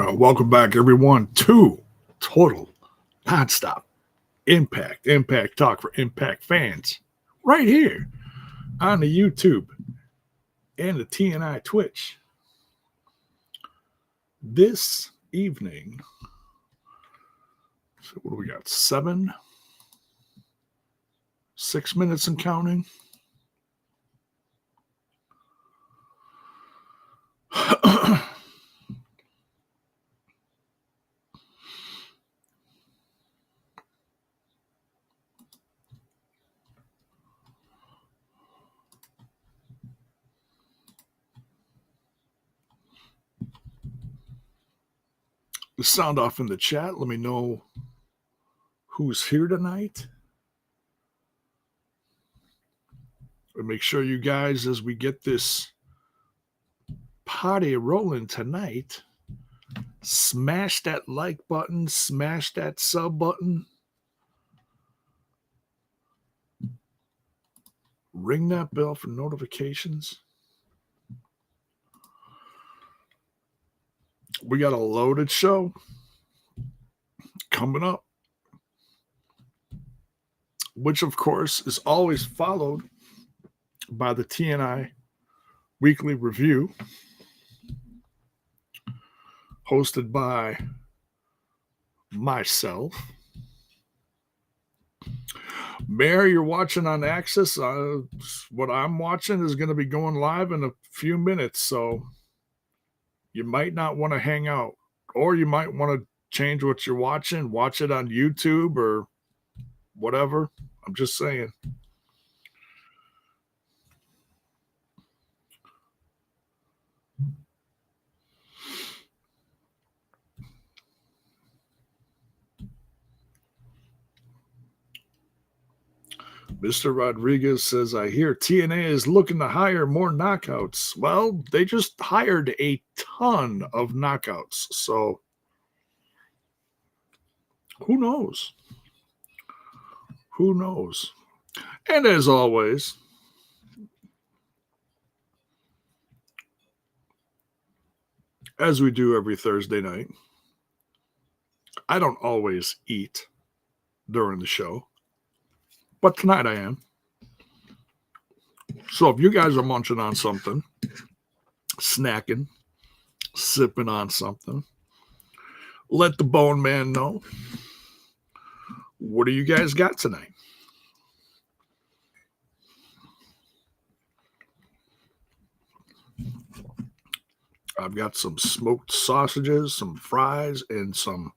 Welcome back, everyone, to Total Nonstop Impact Talk for Impact fans, right here on the YouTube and the TNI Twitch. This evening, so what do we got? 6 minutes and counting. Sound off in the chat. Let me know who's here tonight. And make sure you guys, as we get this party rolling tonight, smash that like button, smash that sub button, ring that bell for notifications. We got a loaded show coming up, which of course is always followed by the TNI Weekly Review, hosted by myself. Mayor, you're watching on Access. What I'm watching is going to be going live in a few minutes, so you might not want to hang out, or you might want to change what you're watching, watch it on YouTube or whatever. I'm just saying. Mr. Rodriguez says, I hear TNA is looking to hire more knockouts. Well, they just hired a ton of knockouts. So who knows? Who knows? And as always, as we do every Thursday night, I don't always eat during the show, but tonight I am. So if you guys are munching on something, snacking, sipping on something, let the Bone Man know. What do you guys got tonight? I've got some smoked sausages, some fries, and some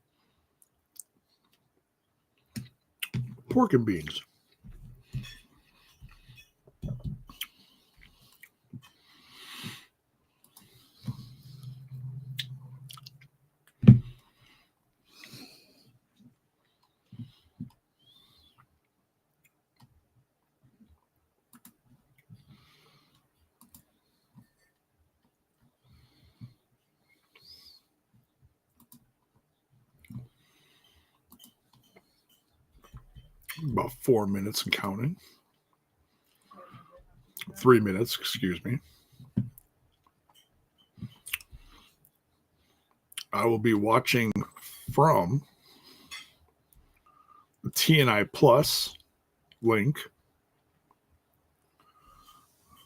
pork and beans. About 4 minutes and counting. 3 minutes, excuse me. I will be watching from the TNI Plus link.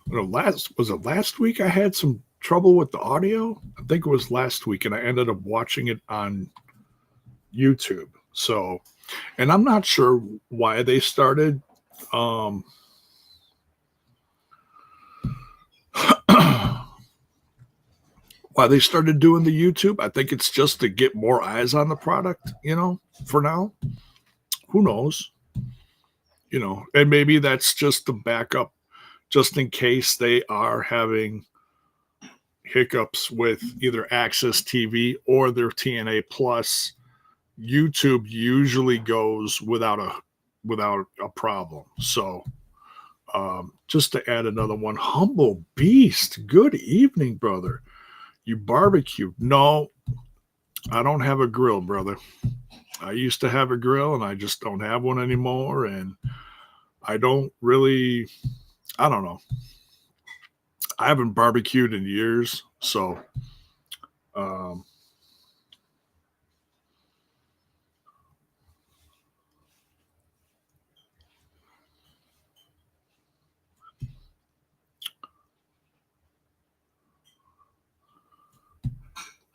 Was it last week I had some trouble with the audio? I think it was last week, and I ended up watching it on YouTube. So, and I'm not sure why they started why they started doing the YouTube. I think it's just to get more eyes on the product, for now. Who knows? And maybe that's just the backup, just in case they are having hiccups with either Access TV or their TNA Plus. YouTube usually goes without a problem. So just to add another one, Humble Beast, good evening, brother. You barbecue? No, I don't have a grill, brother. I used to have a grill, and I just don't have one anymore. And I don't know. I haven't barbecued in years, so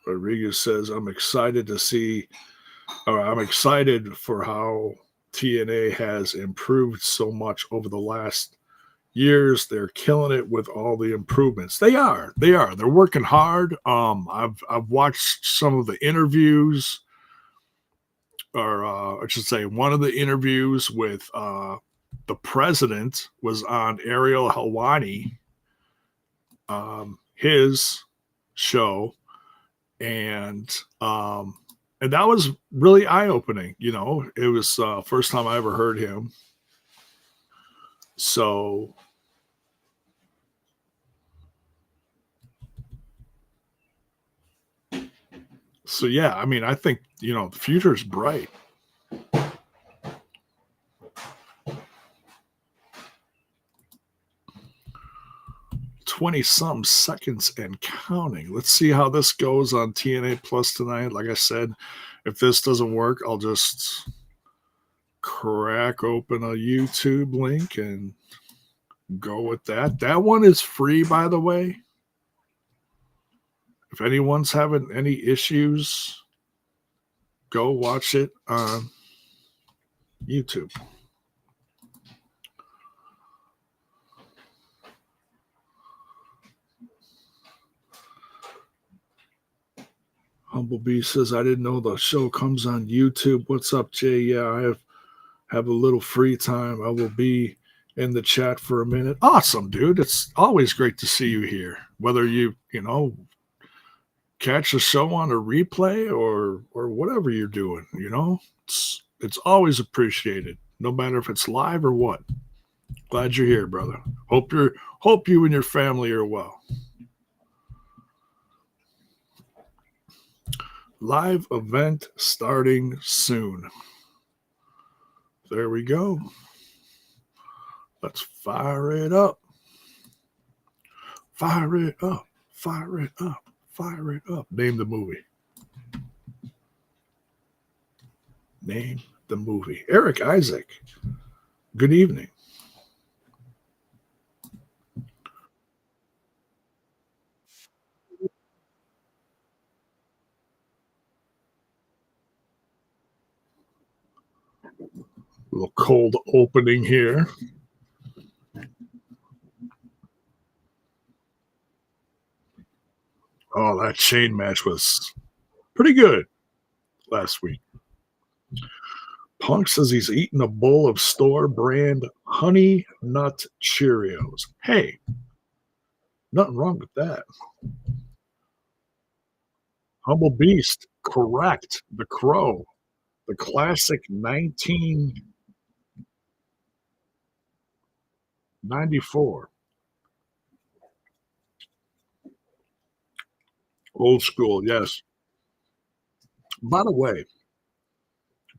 Rodriguez says, I'm excited to see, or I'm excited for how TNA has improved so much over the last years. They're killing it with all the improvements. They are. They are. They're working hard. I've watched some of the interviews, or I should say, one of the interviews with the president was on Ariel Helwani, his show, and and that was really eye opening. You know, it was first time I ever heard him. So yeah, I mean, I think, you know, the future is bright. 20 some seconds and counting. Let's see how this goes on TNA Plus tonight. Like I said, if this doesn't work, I'll just crack open a YouTube link and go with that. That one is free, by the way. If anyone's having any issues, go watch it on YouTube. Humblebee says, I didn't know the show comes on YouTube. What's up, Jay? Yeah, I have a little free time. I will be in the chat for a minute. Awesome, dude. It's always great to see you here. Whether you know, catch the show on a replay or whatever you're doing, you know, it's always appreciated, no matter if it's live or what. Glad you're here, brother. Hope you and your family are well. Live event starting soon. There we go. Let's fire it up. Fire it up. Fire it up. Fire it up. Name the movie. Name the movie. Eric Isaac. Good evening. A little cold opening here. Oh, that chain match was pretty good last week. Punk says he's eating a bowl of store brand Honey Nut Cheerios. Hey, nothing wrong with that. Humble Beast, correct. The Crow, the classic 1994. Old school, yes. By the way,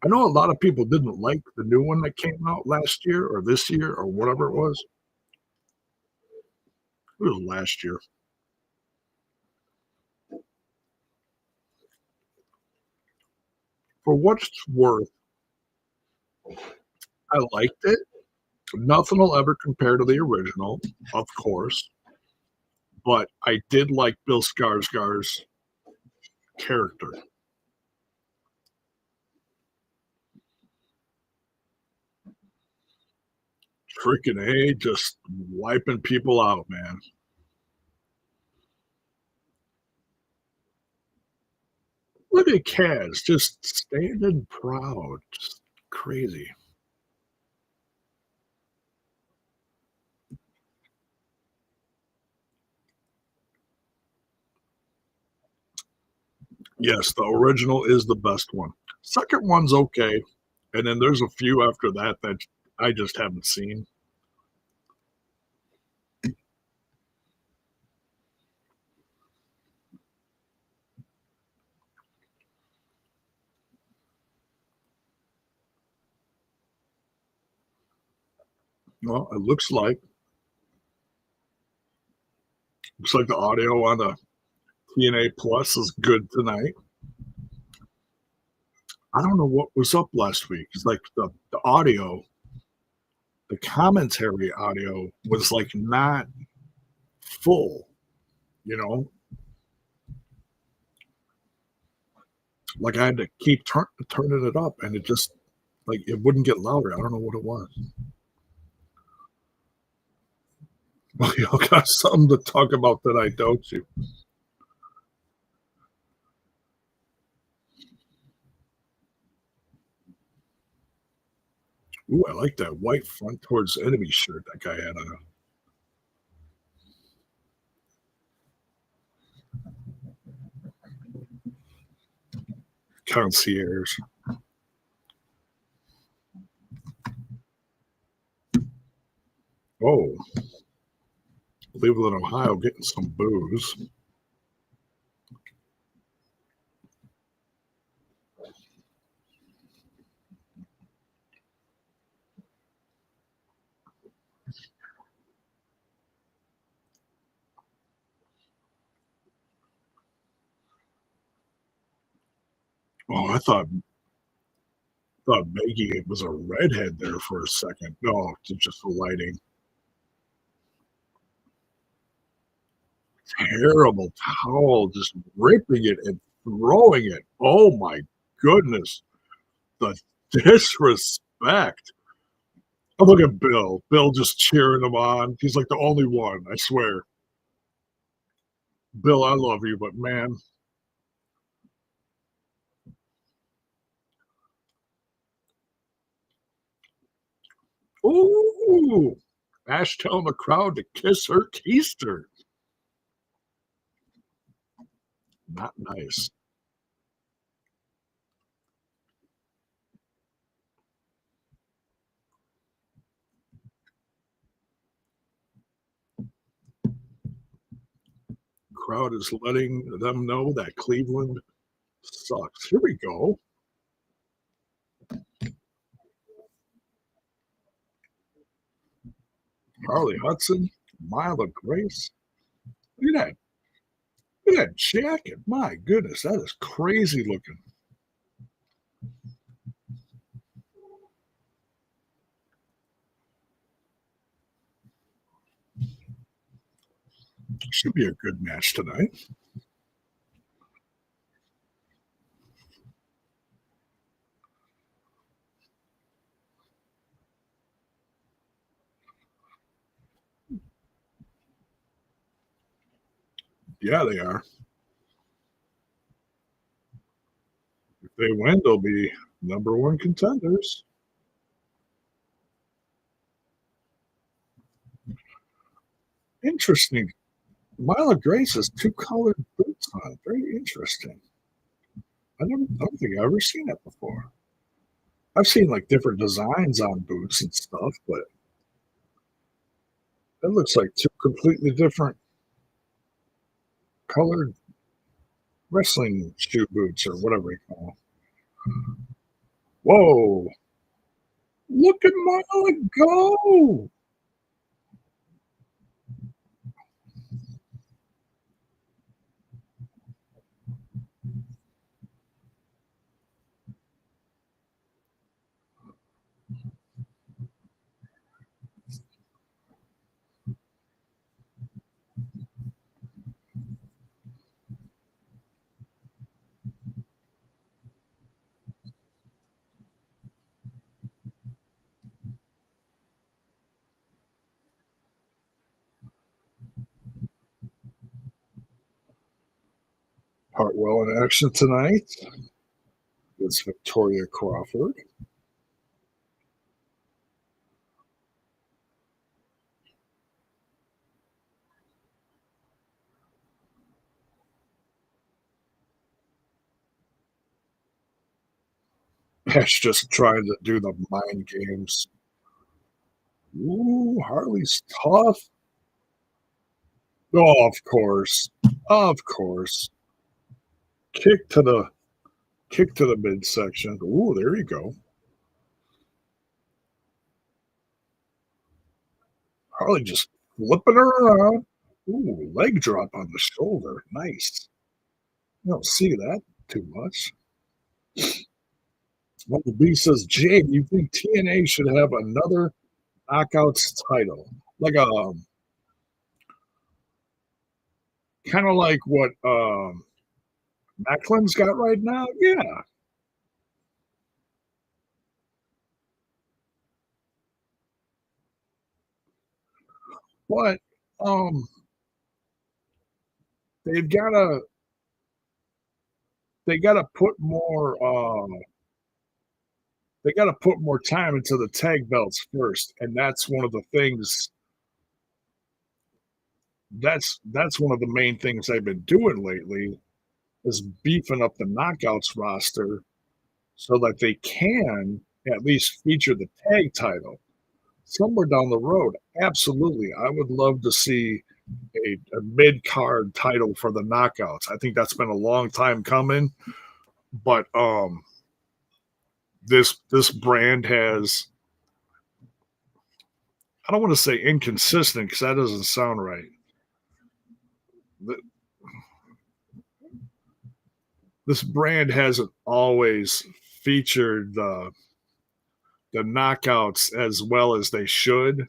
I know a lot of people didn't like the new one that came out last year or this year or whatever it was. It was last year. For what it's worth, I liked it. Nothing will ever compare to the original, of course. But I did like Bill Skarsgård's character. Freaking A, just wiping people out, man. Look at Kaz, just standing proud. Just crazy. Yes, the original is the best one. Second one's okay. And then there's a few after that that I just haven't seen. Well, it looks like the audio on the TNA Plus is good tonight. I don't know what was up last week. It's like the audio, the commentary audio was like not full, you know. Like, I had to keep turning it up, and it just like, it wouldn't get louder. I don't know what it was. Well, y'all got something to talk about tonight, don't you? Ooh, I like that white front towards enemy shirt that guy had on. Concierge. Oh, Cleveland, Ohio, getting some booze. Oh, I thought Maggie was a redhead there for a second. No, it's just the lighting. Terrible towel, just ripping it and throwing it. Oh my goodness, the disrespect. Oh, look at Bill. Bill just cheering him on. He's like the only one, I swear. Bill, I love you, but man, ooh, Ash telling the crowd to kiss her keister. Not nice. Crowd is letting them know that Cleveland sucks. Here we go. Harley Hudson, Mile of Grace. Look at that. Look at that jacket. My goodness, that is crazy looking. Should be a good match tonight. Yeah, they are. If they win, they'll be number one contenders. Interesting. Mile of Grace has two colored boots on. Very interesting. I don't think I've ever seen that before. I've seen like different designs on boots and stuff, but that looks like two completely different colored wrestling shoe boots or whatever you call them. Whoa! Look at Marla go! Hartwell in action tonight. It's Victoria Crawford. Ash just trying to do the mind games. Ooh, Harley's tough. Oh, of course. Of course. Kick to the midsection. Ooh, there you go. Harley just flipping her around. Ooh, leg drop on the shoulder. Nice. You don't see that too much. Michael B says, Jay, do you think TNA should have another Knockouts title? Like a kind of like what Macklin's got right now? Yeah. But, um, they've gotta they gotta put more, they gotta put more time into the tag belts first, and that's one of the things that's one of the main things they've been doing lately is beefing up the Knockouts roster so that they can at least feature the tag title somewhere down the road. Absolutely, I would love to see a mid card title for the Knockouts. I think that's been a long time coming, but this brand has, I don't want to say inconsistent because that doesn't sound right. Th- This brand hasn't always featured the Knockouts as well as they should,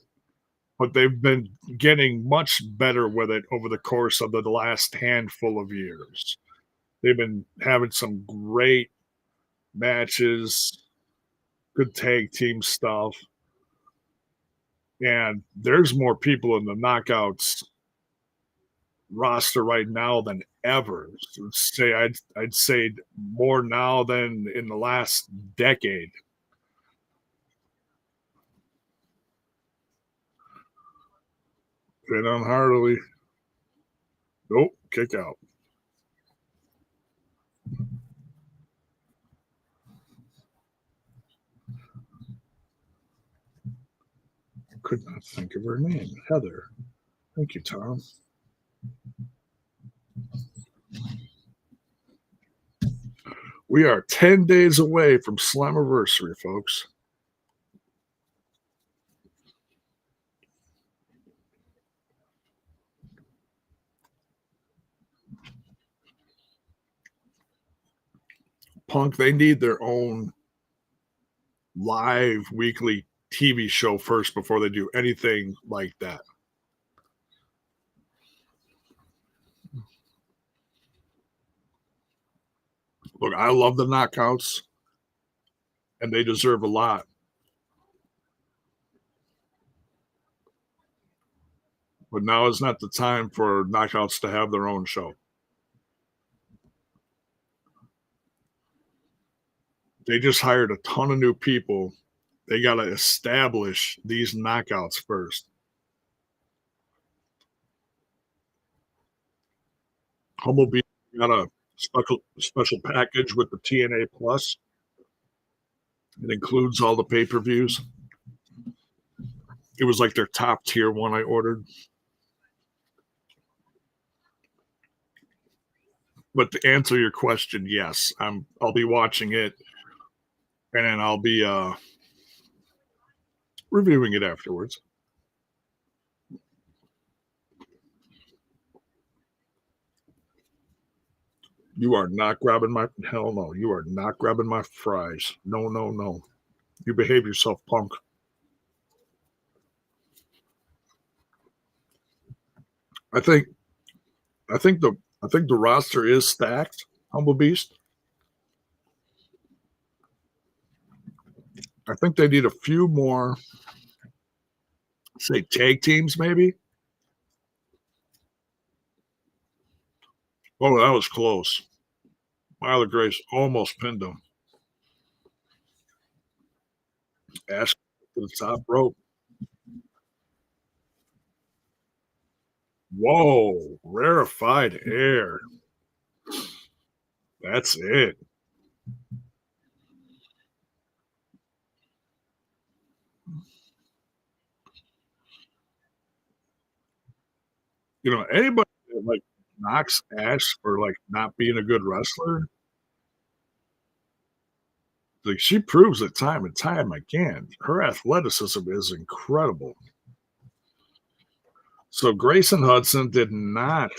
but they've been getting much better with it over the course of the last handful of years. They've been having some great matches, good tag team stuff, and there's more people in the Knockouts roster right now than ever. So say I'd say more now than in the last decade. Been on Harley. Nope, kick out. Could not think of her name. Heather. Thank you, Tom. We are 10 days away from Slammiversary, folks. Punk, they need their own live weekly TV show first before they do anything like that. Look, I love the knockouts, and they deserve a lot. But now is not the time for knockouts to have their own show. They just hired a ton of new people. They got to establish these knockouts first. Humblebee got a special package with the TNA Plus. It includes all the pay per views. It was like their top tier one I ordered. But to answer your question, yes, I'll be watching it, and then I'll be reviewing it afterwards. You are not grabbing my hell no. You are not grabbing my fries. No, no, no. You behave yourself, punk. I think I think the I think the roster is stacked. Humble Beast. I think they need a few more, say, tag teams, maybe. Oh, that was close. Myler Grace almost pinned him. Ash to the top rope. Whoa, rarefied air. That's it. Anybody that like knocks Ash for like not being a good wrestler, like she proves it time and time again. Her athleticism is incredible. So Grayson Hudson did not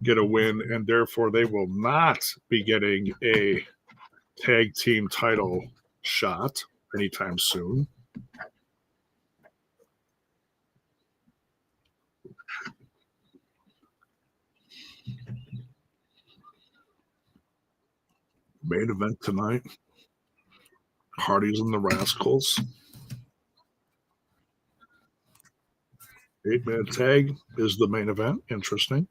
get a win, and therefore they will not be getting a tag team title shot anytime soon. Main event tonight. Hardys and the Rascals. 8-man tag is the main event. Interesting.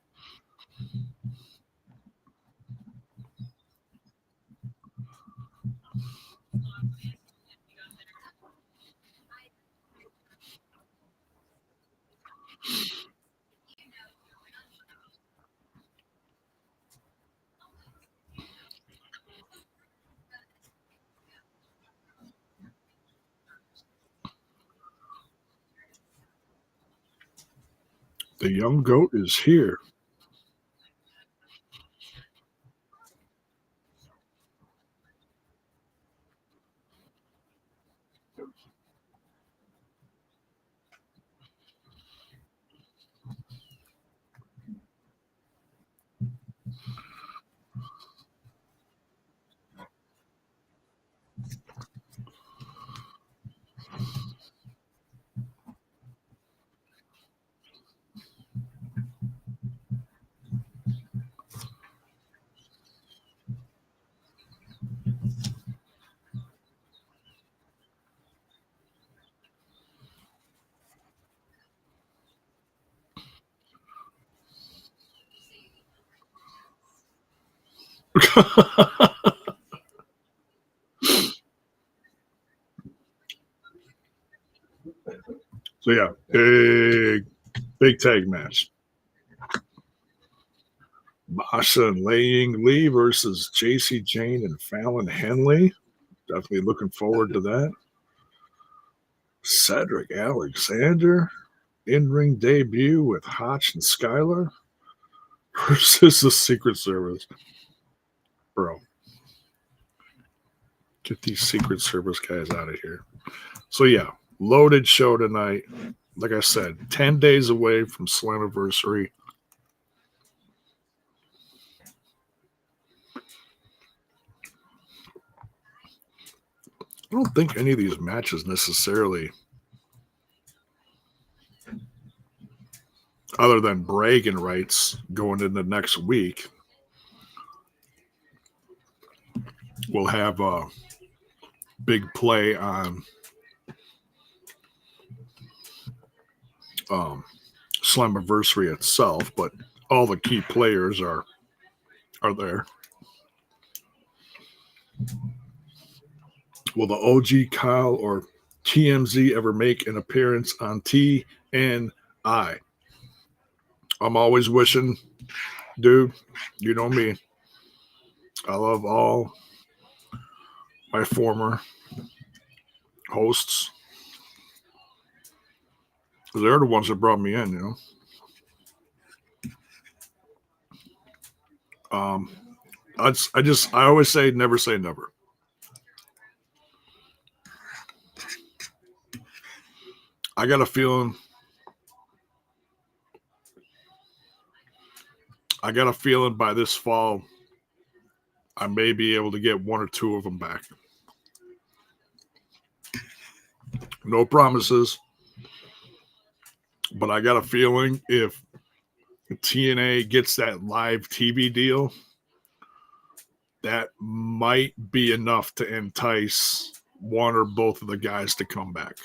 The young goat is here. So yeah, big tag match. Masha and Laying Lee versus JC Jane and Fallon Henley. Definitely looking forward to that. Cedric Alexander in-ring debut with Hotch and Skylar versus the Secret Service. Bro, get these Secret Service guys out of here. So yeah, loaded show tonight. Like I said, 10 days away from Slammiversary. I don't think any of these matches necessarily, other than bragging rights going into next week, will have a big play on Slammiversary itself, but all the key players are there. Will the OG Kyle or TMZ ever make an appearance on TNI? I'm always wishing, dude, you know me. I love all my former hosts. They're the ones that brought me in, you know. I always say never say never. I got a feeling by this fall I may be able to get one or two of them back. No promises, but I got a feeling if TNA gets that live TV deal, that might be enough to entice one or both of the guys to come back.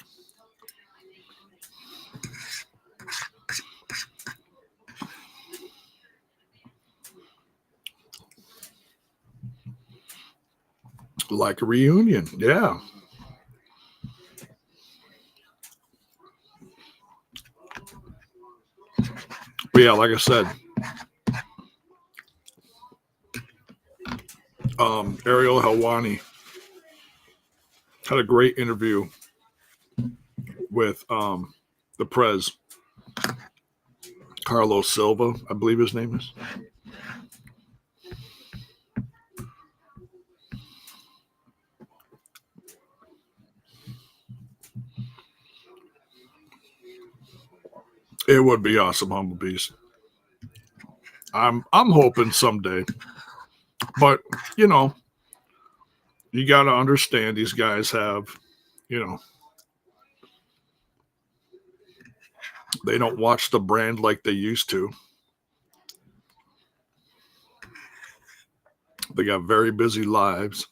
Like a reunion, yeah. But yeah, like I said, Ariel Helwani had a great interview with the Prez, Carlos Silva, I believe his name is. It would be awesome, Humble Beast. I'm hoping someday, but you know, you got to understand these guys have, you know, they don't watch the brand like they used to. They got very busy lives.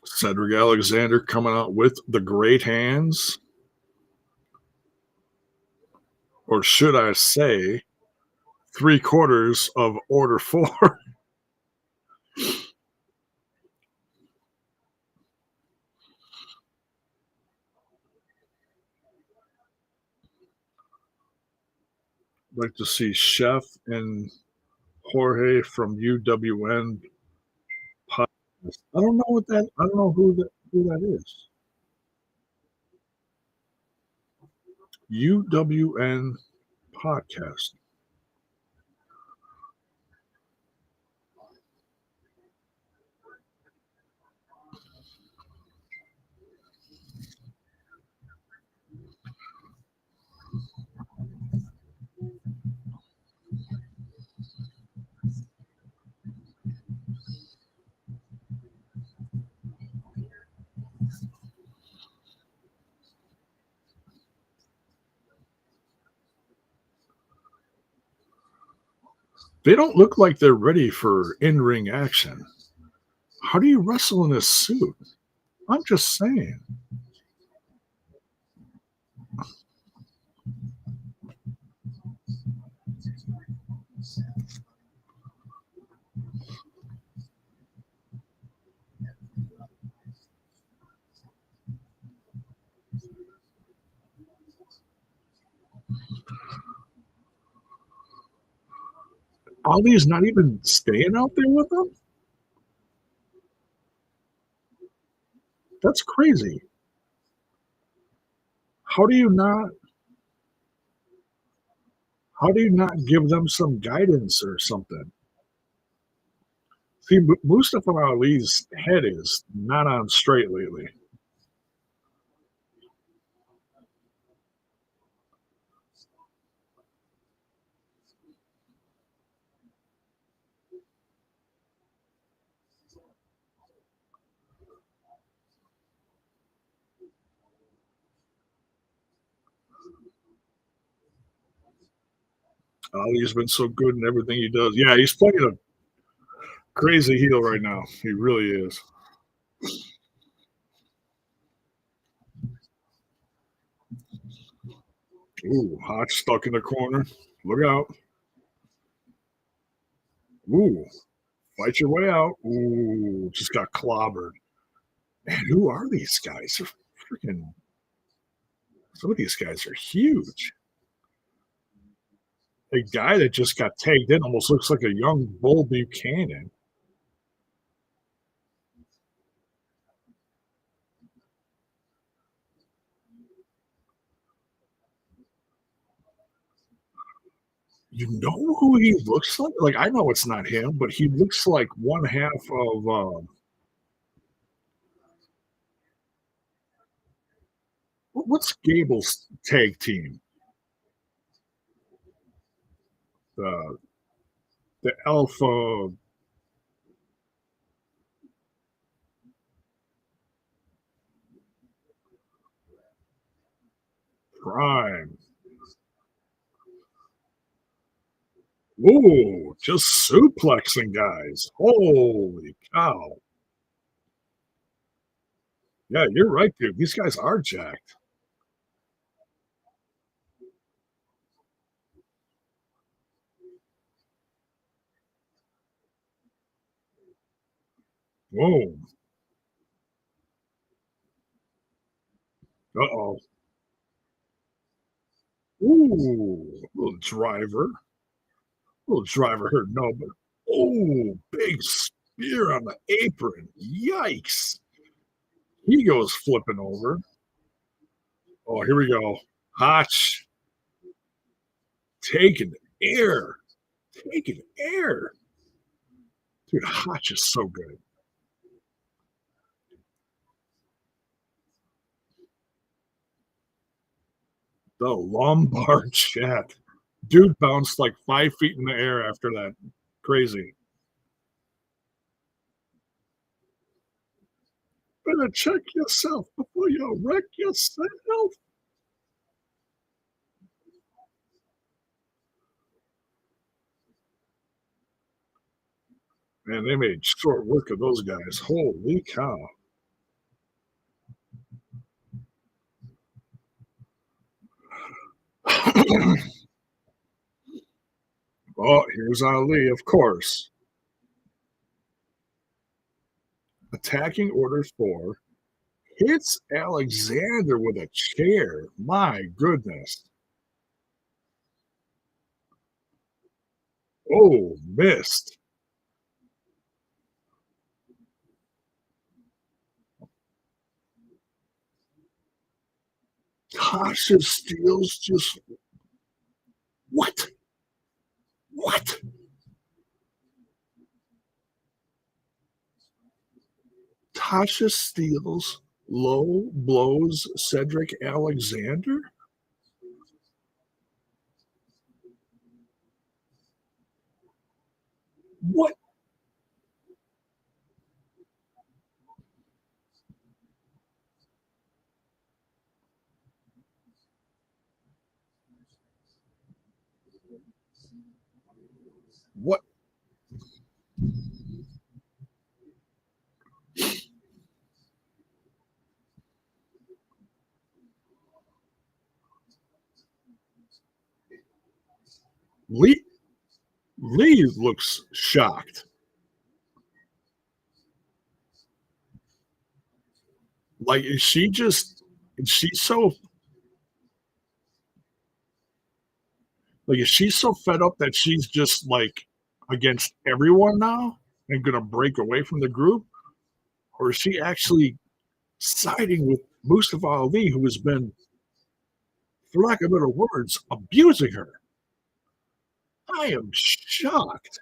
Cedric Alexander coming out with the great hands, or should I say, three quarters of Order 4. Like to see Chef and Jorge from UWN podcast. I don't know what that. I don't know who that is. UWN podcast. They don't look like they're ready for in-ring action. How do you wrestle in a suit? I'm just saying. Ali's not even staying out there with them? That's crazy. How do you not how do you not give them some guidance or something? See, Mustafa Ali's head is not on straight lately. Ali's been so good in everything he does. Yeah, he's playing a crazy heel right now. He really is. Ooh, Hot stuck in the corner. Look out. Ooh, fight your way out. Ooh, just got clobbered. Man, who are these guys? They're freaking. Some of these guys are huge. A guy that just got tagged in almost looks like a young Bull Buchanan. You know who he looks like? Like, I know it's not him, but he looks like one half of what's Gable's tag team? The the Alpha Prime. Ooh, just suplexing guys. Holy cow. Yeah, you're right, dude. These guys are jacked. Whoa. Uh-oh. Ooh, little driver hurt no, but oh, big spear on the apron. Yikes. He goes flipping over. Oh, here we go. Hotch taking air. Taking air. Dude, Hotch is so good. The lumbar chat. Dude bounced like 5 feet in the air after that. Crazy. Better check yourself before you wreck yourself. Man, they made short work of those guys. Holy cow. Oh, here's Ali, of course. Attacking order 4 hits Alexander with a chair. My goodness. Oh, missed. Tasha Steele's just what? What? Tasha Steele's low blows Cedric Alexander? What? What? Lee Lee looks shocked. Like, is she so is she so fed up that she's just like against everyone now and gonna break away from the group? Or is she actually siding with Mustafa Ali, who has been, for lack of better words, abusing her? I am shocked.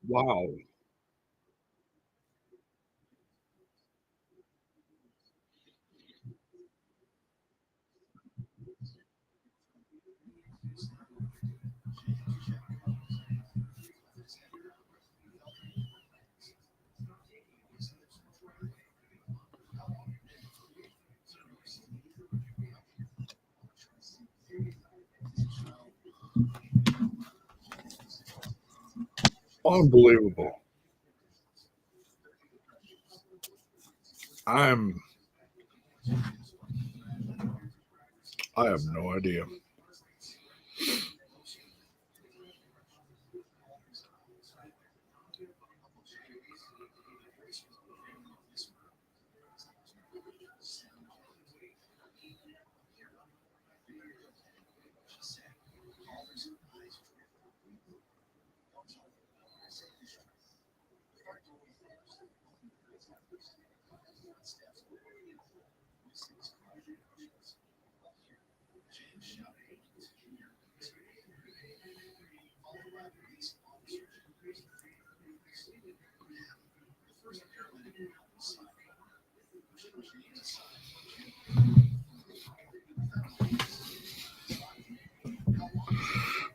Wow. Unbelievable. I'm I have no idea.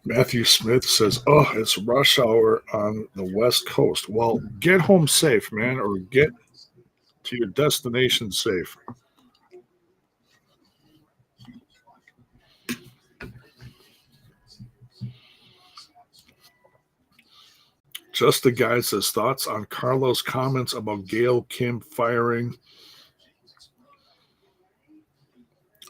Matthew Smith says, "Oh, it's rush hour on the West Coast." Well, get home safe, man, or get to your destination safe. Just the guy says thoughts on Carlos' comments about Gail Kim firing.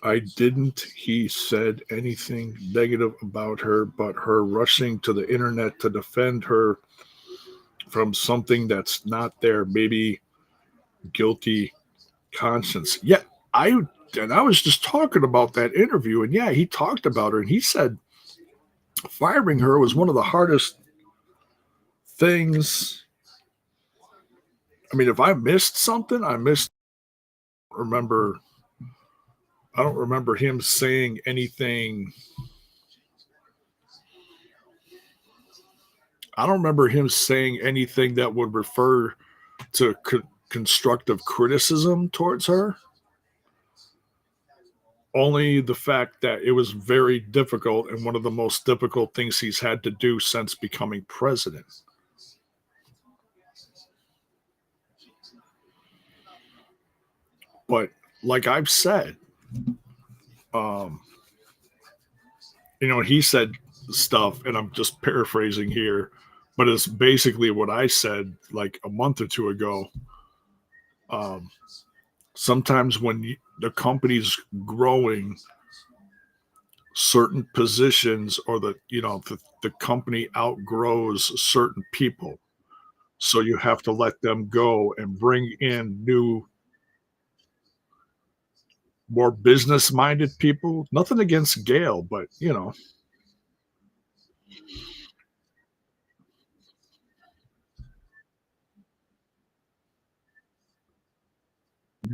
I didn't. He said anything negative about her, but her rushing to the internet to defend her from something that's not there, maybe guilty conscience. Yeah, I and I was just talking about that interview, and yeah, he talked about her, and he said firing her was one of the hardest things. I mean, if I missed something, I missed. Remember, I don't remember him saying anything I don't remember him saying anything that would refer to constructive criticism towards her. Only the fact that it was very difficult and one of the most difficult things he's had to do since becoming president. But like I've said, um, he said stuff, and I'm just paraphrasing here, but it's basically what I said like a month or two ago. Um, Sometimes when the company's growing, certain positions or the company outgrows certain people. So you have to let them go and bring in new, more business minded people. Nothing against Gail, but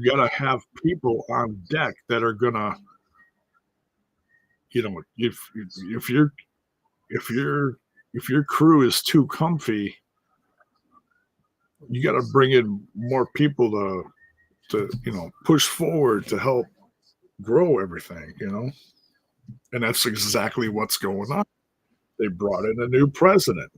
you got to have people on deck that are gonna, if your if your if your crew is too comfy, you got to bring in more people to push forward to help grow everything. And that's exactly what's going on. They brought in a new president.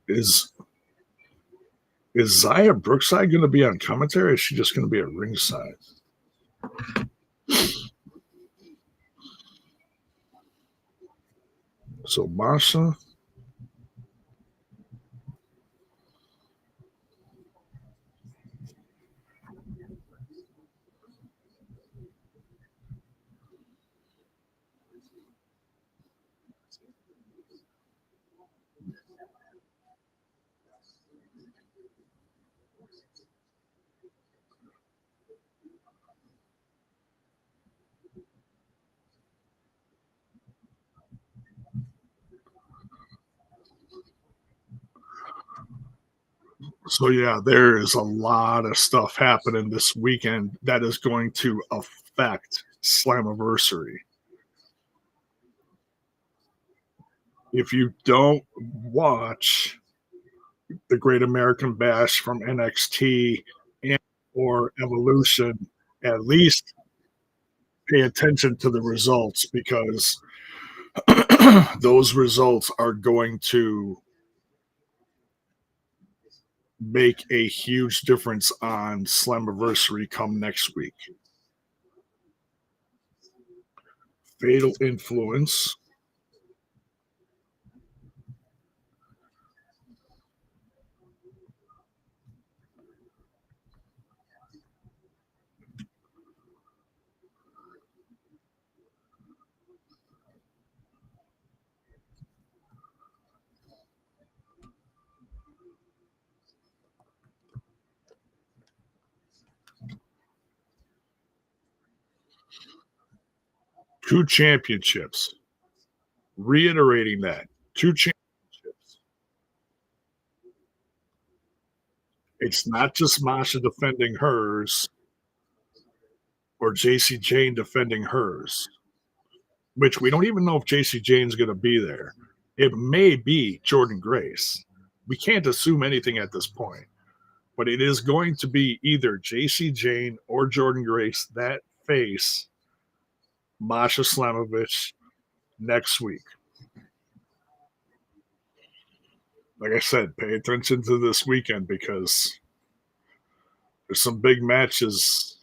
Is is Zaya Brookside going to be on commentary? Or is she just going to be at ringside? So Masha, so yeah, there is a lot of stuff happening this weekend that is going to affect Slammiversary. If you don't watch the Great American Bash from NXT and or Evolution, at least pay attention to the results because those results are going to make a huge difference on Slammiversary come next week. Fatal Influence. Two championships. Reiterating that. Two championships. It's not just Masha defending hers or JC Jane defending hers, which we don't even know if JC Jane's going to be there. It may be Jordan Grace. We can't assume anything at this point, but it is going to be either JC Jane or Jordan Grace that face Masha Slamovich next week. Like I said, pay attention to this weekend because there's some big matches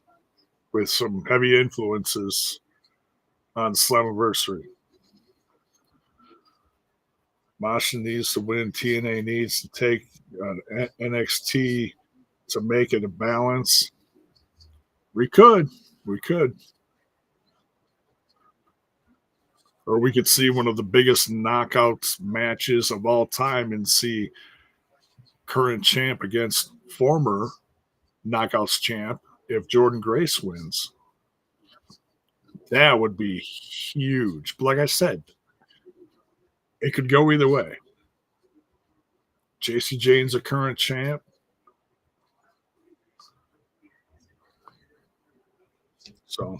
with some heavy influences on Slammiversary. Masha needs to win. TNA needs to take NXT to make it a balance. We could. We could. Or we could see one of the biggest knockouts matches of all time and see current champ against former knockouts champ if Jordan Grace wins. That would be huge. But like I said, it could go either way. JC Jane's a current champ, so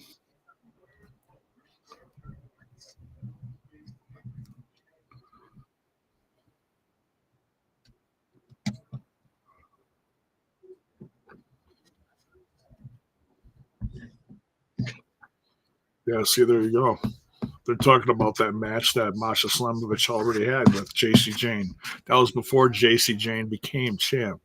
yeah. See, there you go. They're talking about that match that Masha Slamovich already had with JC Jane. That was before JC Jane became champ.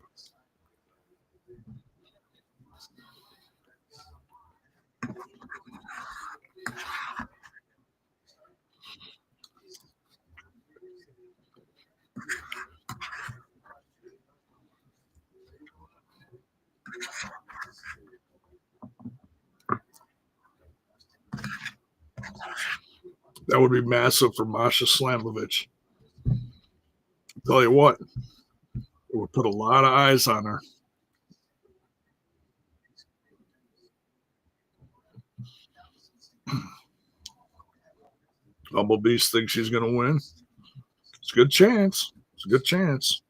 That would be massive for Masha Slamovich. Tell you what, it would put a lot of eyes on her. Humble Beast thinks she's going to win. It's a good chance. It's a good chance.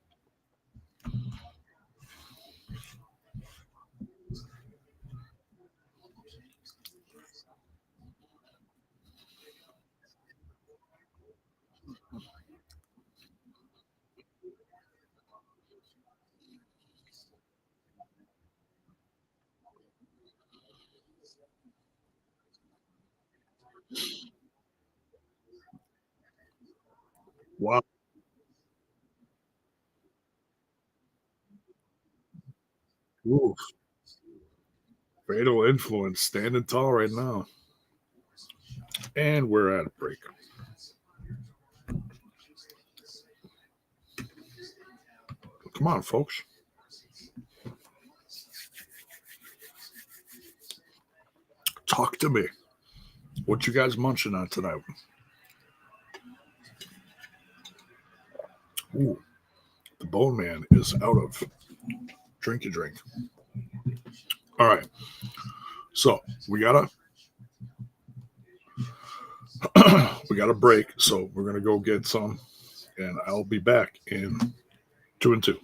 Wow. Ooh, fatal influence standing tall right now. And we're at a break. Come on, folks. Talk to me. What you guys munching on tonight? Ooh, the Bone Man is out of drink. All right. So we got a break. So we're gonna go get some, and I'll be back in 2 and 2.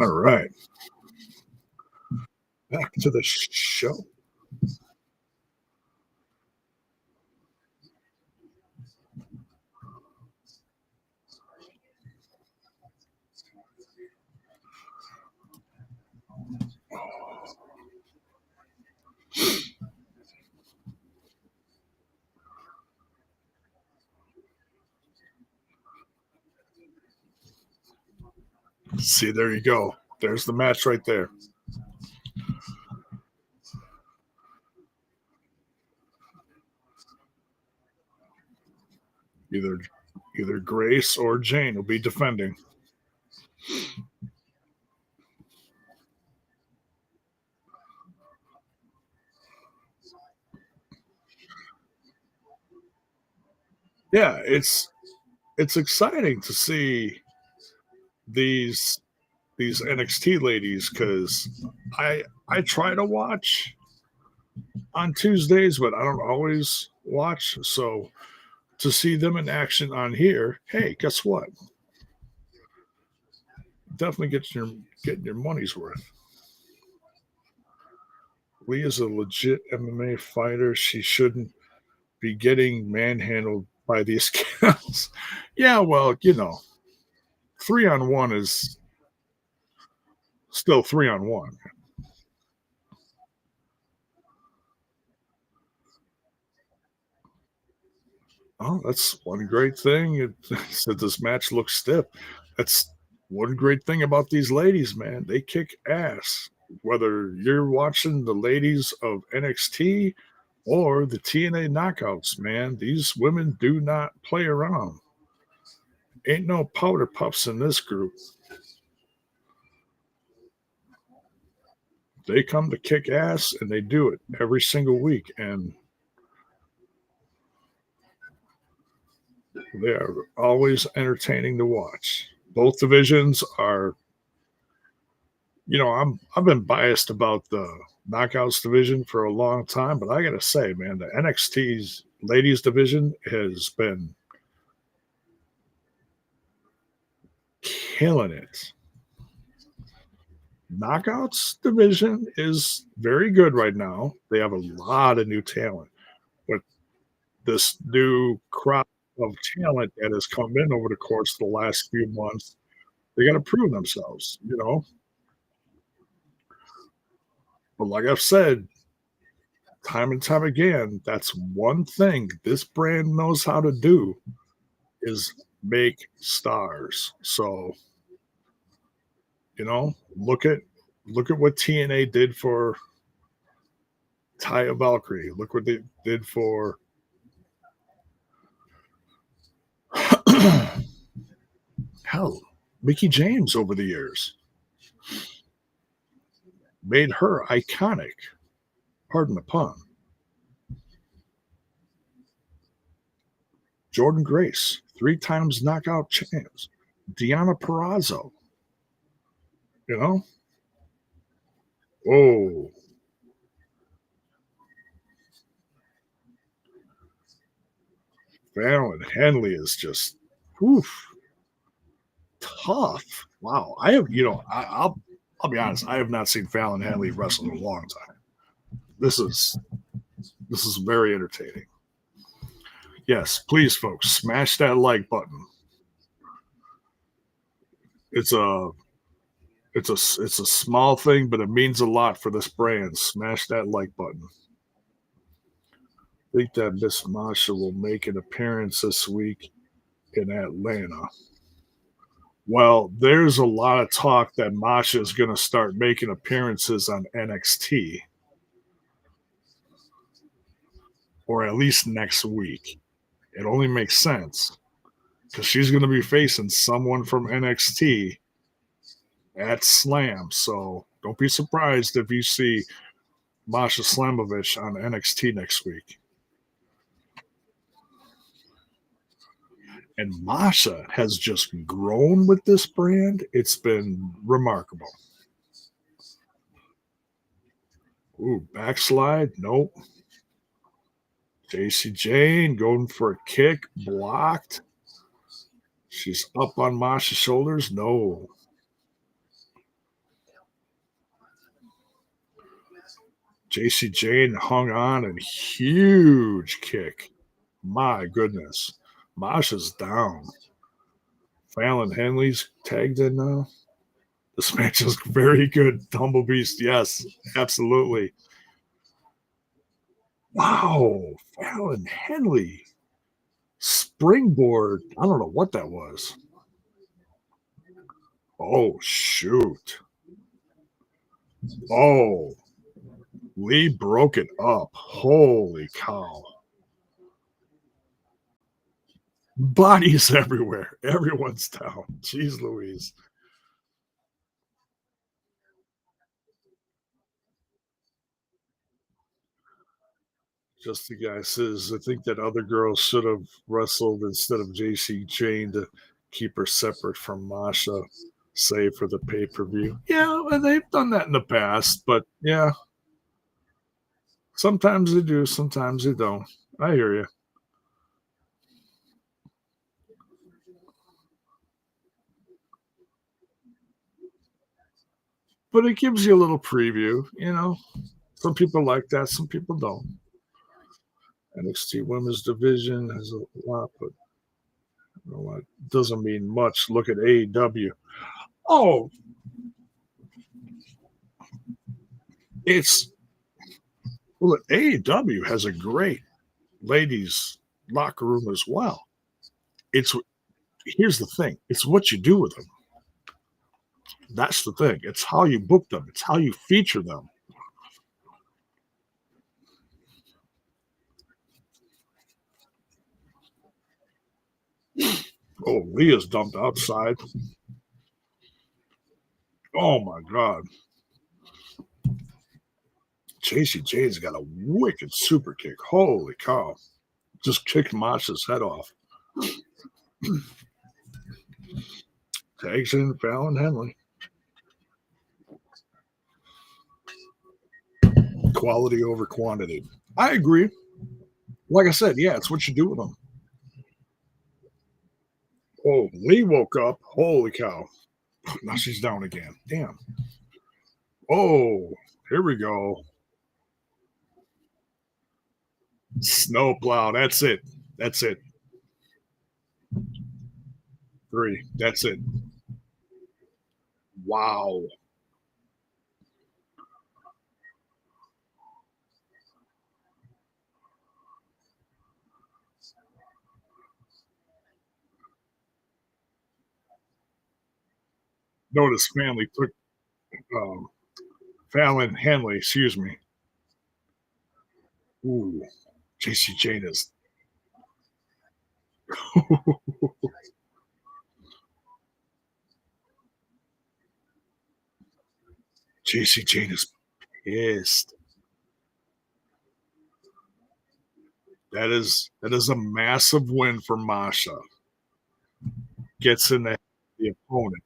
All right. Back to the show. See, there you go. There's the match right there. Either Grace or Jane will be defending. Yeah, it's exciting to see these NXT ladies because I try to watch on Tuesdays, but I don't always watch. So to see them in action on here, hey, guess what? Definitely getting your money's worth. Lee is a legit MMA fighter. She shouldn't be getting manhandled by these cows. Yeah, well, 3-on-1 is still 3-on-1. Oh, that's one great thing. It said this match looks stiff. That's one great thing about these ladies, man. They kick ass. Whether you're watching the ladies of NXT or the TNA knockouts, man, these women do not play around. Ain't no powder puffs in this group. They come to kick ass and they do it every single week. And they are always entertaining to watch. Both divisions are, I've been biased about the knockouts division for a long time, but I gotta say, man, the NXT's ladies division has been killing it. Knockouts division is very good right now. They have a lot of new talent, but this new crop of talent that has come in over the course of the last few months, they got to prove themselves. But like I've said, time and time again, that's one thing this brand knows how to do is make stars. So, look at what TNA did for Taya Valkyrie. Look what they did for hell, Mickey James over the years. Made her iconic. Pardon the pun. Jordan Grace, 3 times knockout champs. Deanna Perrazzo. You know? Oh, Fallon Henley is just oof, tough. Wow. I have, I'll be honest, I have not seen Fallon Henley wrestle in a long time. This is very entertaining. Yes, please, folks, smash that like button. It's a it's a small thing, but it means a lot for this brand. Smash that like button. Think that Miss Masha will make an appearance this week in Atlanta. Well, there's a lot of talk that Masha is going to start making appearances on NXT, or at least next week. It only makes sense because she's going to be facing someone from NXT at Slam. So don't be surprised if you see Masha Slamovich on NXT next week. And Masha has just grown with this brand. It's been remarkable. Ooh, backslide? Nope. JC Jane going for a kick, blocked. She's up on Masha's shoulders. No. JC Jane hung on and huge kick. My goodness. Masha's down. Fallon Henley's tagged in now. This match is very good. Humble Beast, yes, absolutely. Wow, Fallon Henley. Springboard. I don't know what that was. Oh, shoot. Oh, Lee broke it up. Holy cow. Bodies everywhere. Everyone's down. Jeez Louise. Just the guy says, I think that other girl should have wrestled instead of JC Jane to keep her separate from Masha, save for the pay per view. Yeah, well, they've done that in the past, but yeah, sometimes they do, sometimes they don't. I hear you. But it gives you a little preview, you know. Some people like that, some people don't. NXT Women's Division has a lot, but you know what? Doesn't mean much. Look at AEW. Oh, it's well, AEW has a great ladies locker room as well. It's Here's the thing: it's what you do with them. That's the thing. It's how you book them. It's how you feature them. Oh, Leah's dumped outside. Oh my God, JC Jane's got a wicked super kick. Holy cow! Just kicked Masha's head off. Tags in Fallon Henley. Quality over quantity. I agree. Like I said, yeah, it's what you do with them. Oh, Lee woke up. Holy cow. Now she's down again. Damn. Oh, here we go. Snowplow. That's it. That's it. Three. That's it. Wow. Notice family took um, Fallon Henley, excuse me. Ooh, JC Jane is JC Jane is pissed. That is a massive win for Masha. Gets in the opponent.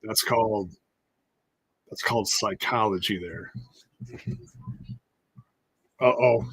That's called that's called psychology there. Uh-oh.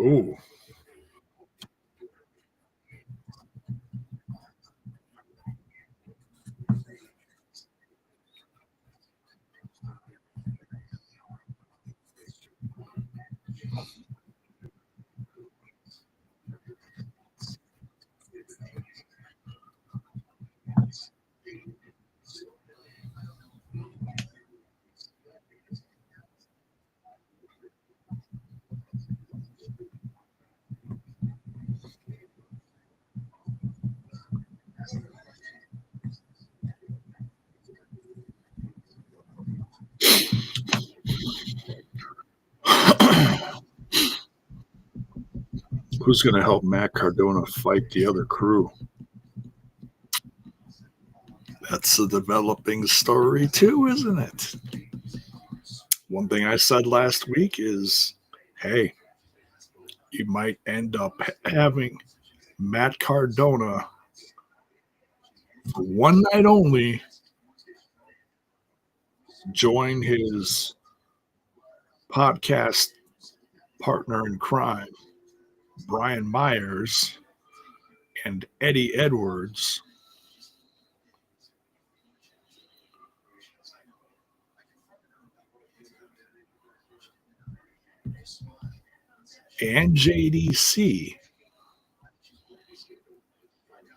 Ooh, who's going to help Matt Cardona fight the other crew? That's a developing story too, isn't it? One thing I said last week is, hey, you might end up having Matt Cardona for one night only join his podcast partner in crime, Brian Myers and Eddie Edwards, and JDC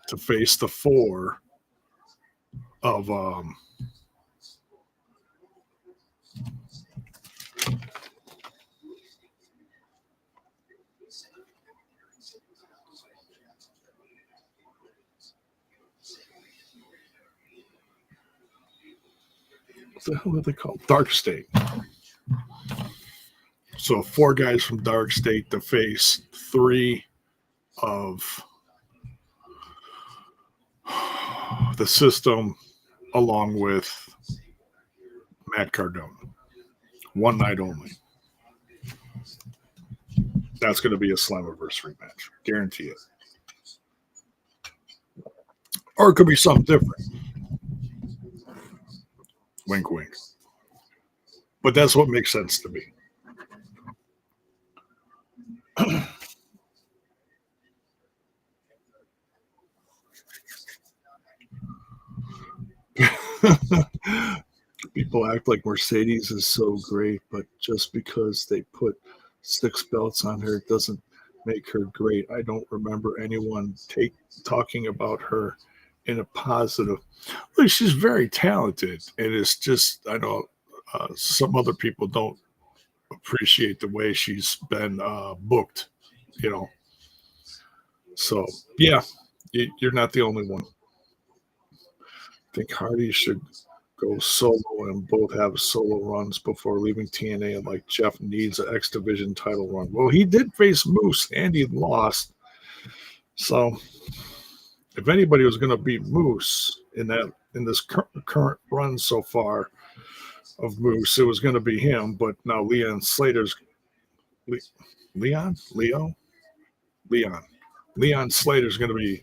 to face the four of what the hell are they called? Dark State. So four guys from Dark State to face three of the system, along with Matt Cardona. One night only. That's going to be a Slammiversary match. Guarantee it. Or it could be something different. Wink, wink. But that's what makes sense to me. People act like Mercedes is so great, but just because they put six belts on her doesn't make her great. I don't remember anyone talking about her in a positive. Like, she's very talented, and it's just I know some other people don't appreciate the way she's been booked. You know, so yeah, you're not the only one. I think Hardy should go solo and both have solo runs before leaving TNA, like Jeff needs an X Division title run. Well, he did face Moose and he lost. So if anybody was going to beat Moose in this current run so far of Moose, it was going to be him. But now Le, Leon Leon Slater's going to be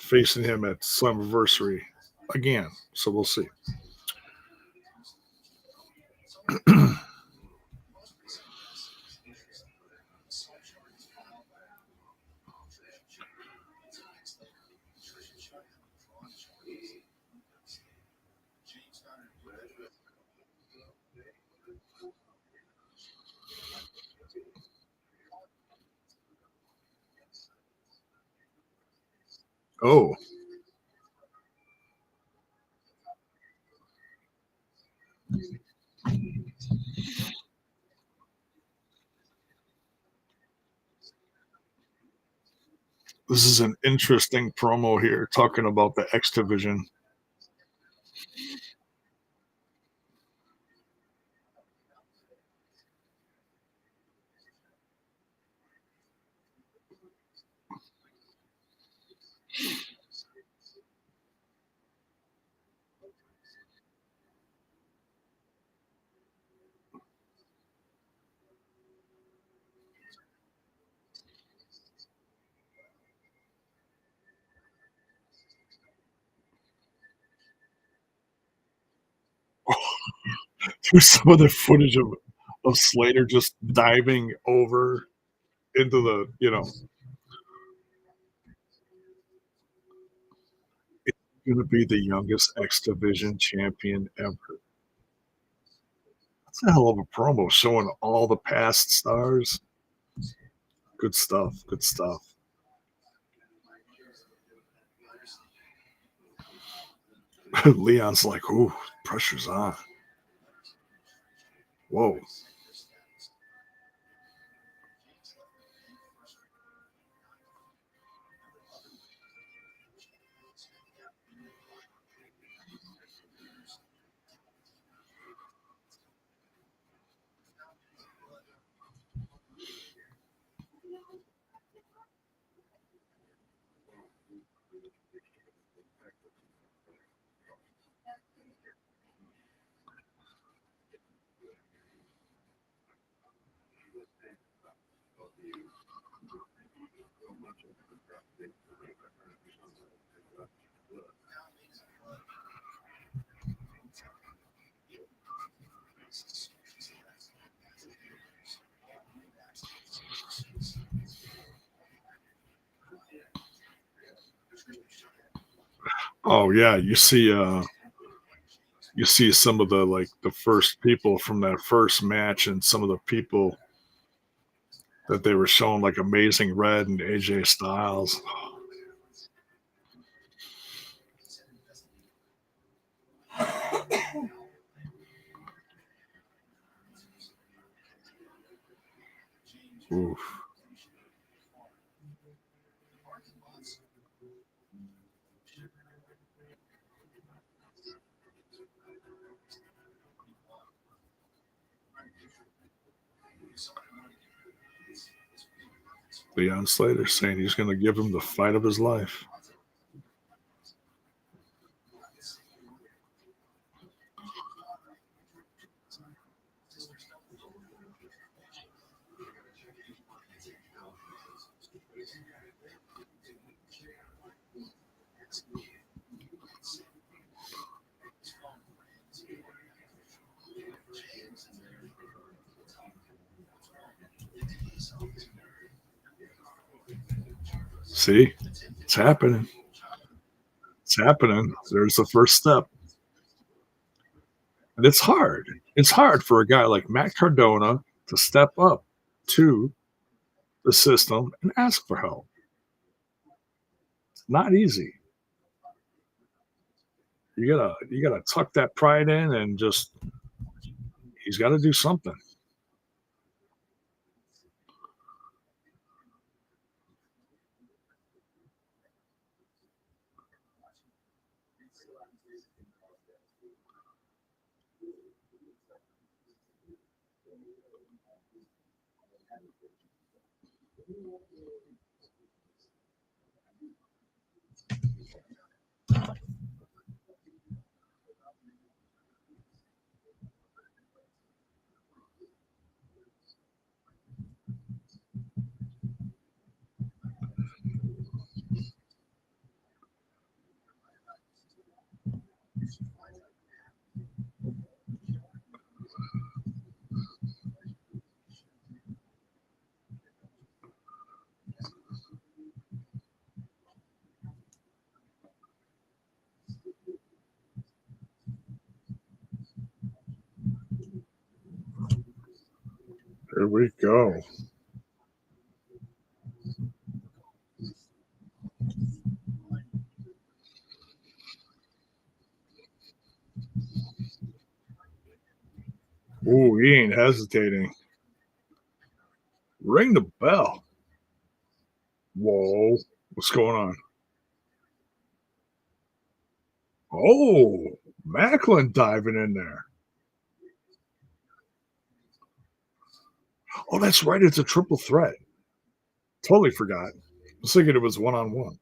facing him at Slammiversary again. So we'll see. Oh, this is an interesting promo here talking about the X Division. There's some of the footage of of Slater just diving over into the, it's gonna be the youngest X Division champion ever. That's a hell of a promo showing all the past stars. Good stuff, good stuff. Leon's like, "Ooh, pressure's on." Whoa. Oh yeah, you see some of the like the first people from that first match and some of the people that they were showing like Amazing Red and AJ Styles. Oof. Leon Slater saying he's going to give him the fight of his life. See, it's happening. It's happening. There's the first step. And it's hard. It's hard for a guy like Matt Cardona to step up to the system and ask for help. It's not easy. You gotta tuck that pride in and just he's got to do something. Here we go. Ooh, he ain't hesitating. Ring the bell. Whoa, what's going on? Oh, Macklin diving in there. Oh, that's right. It's a triple threat. Totally forgot. I was thinking it was one on one.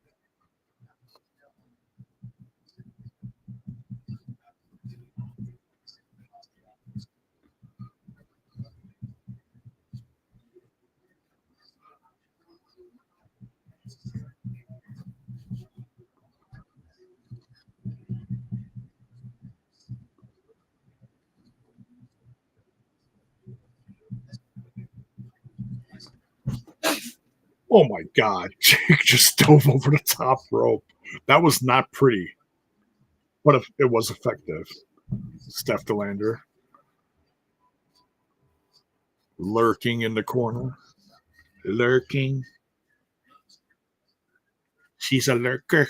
Oh my god, Jake just dove over the top rope. That was not pretty, but if it was effective. Steph Delander lurking in the corner. Lurking. She's a lurker.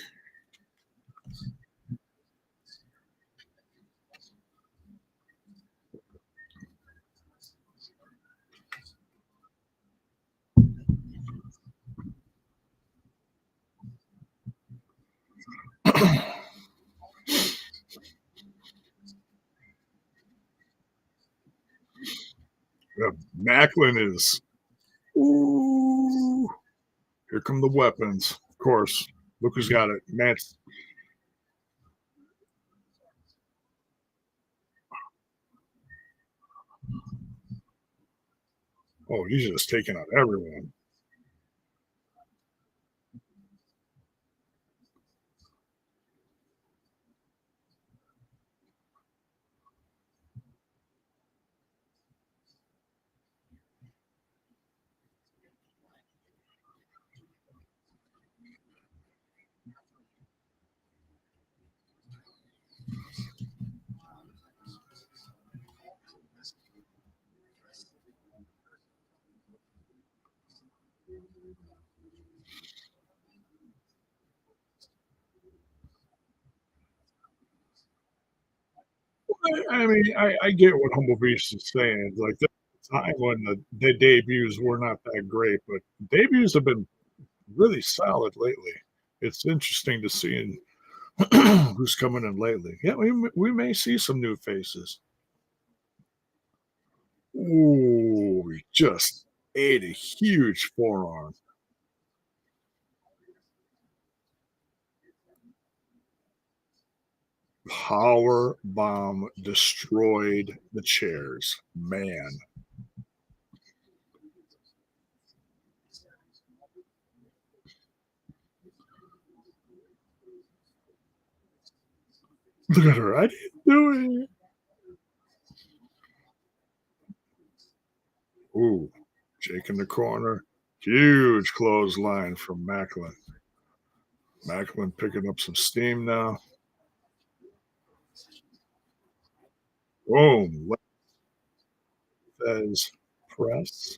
Macklin is. Ooh. Here come the weapons. Of course. Look who's got it. Matt's. Oh, he's just taking out everyone. I mean, I get what Humble Beast is saying. Like, the time when the debuts were not that great, but debuts have been really solid lately. It's interesting to see who's coming in lately. Yeah, we may see some new faces. Ooh, he just ate a huge forearm. Power bomb destroyed the chairs. Man. Look at her. I didn't do it. Ooh, Jake in the corner. Huge clothesline from Macklin. Macklin picking up some steam now. Boom. Says press.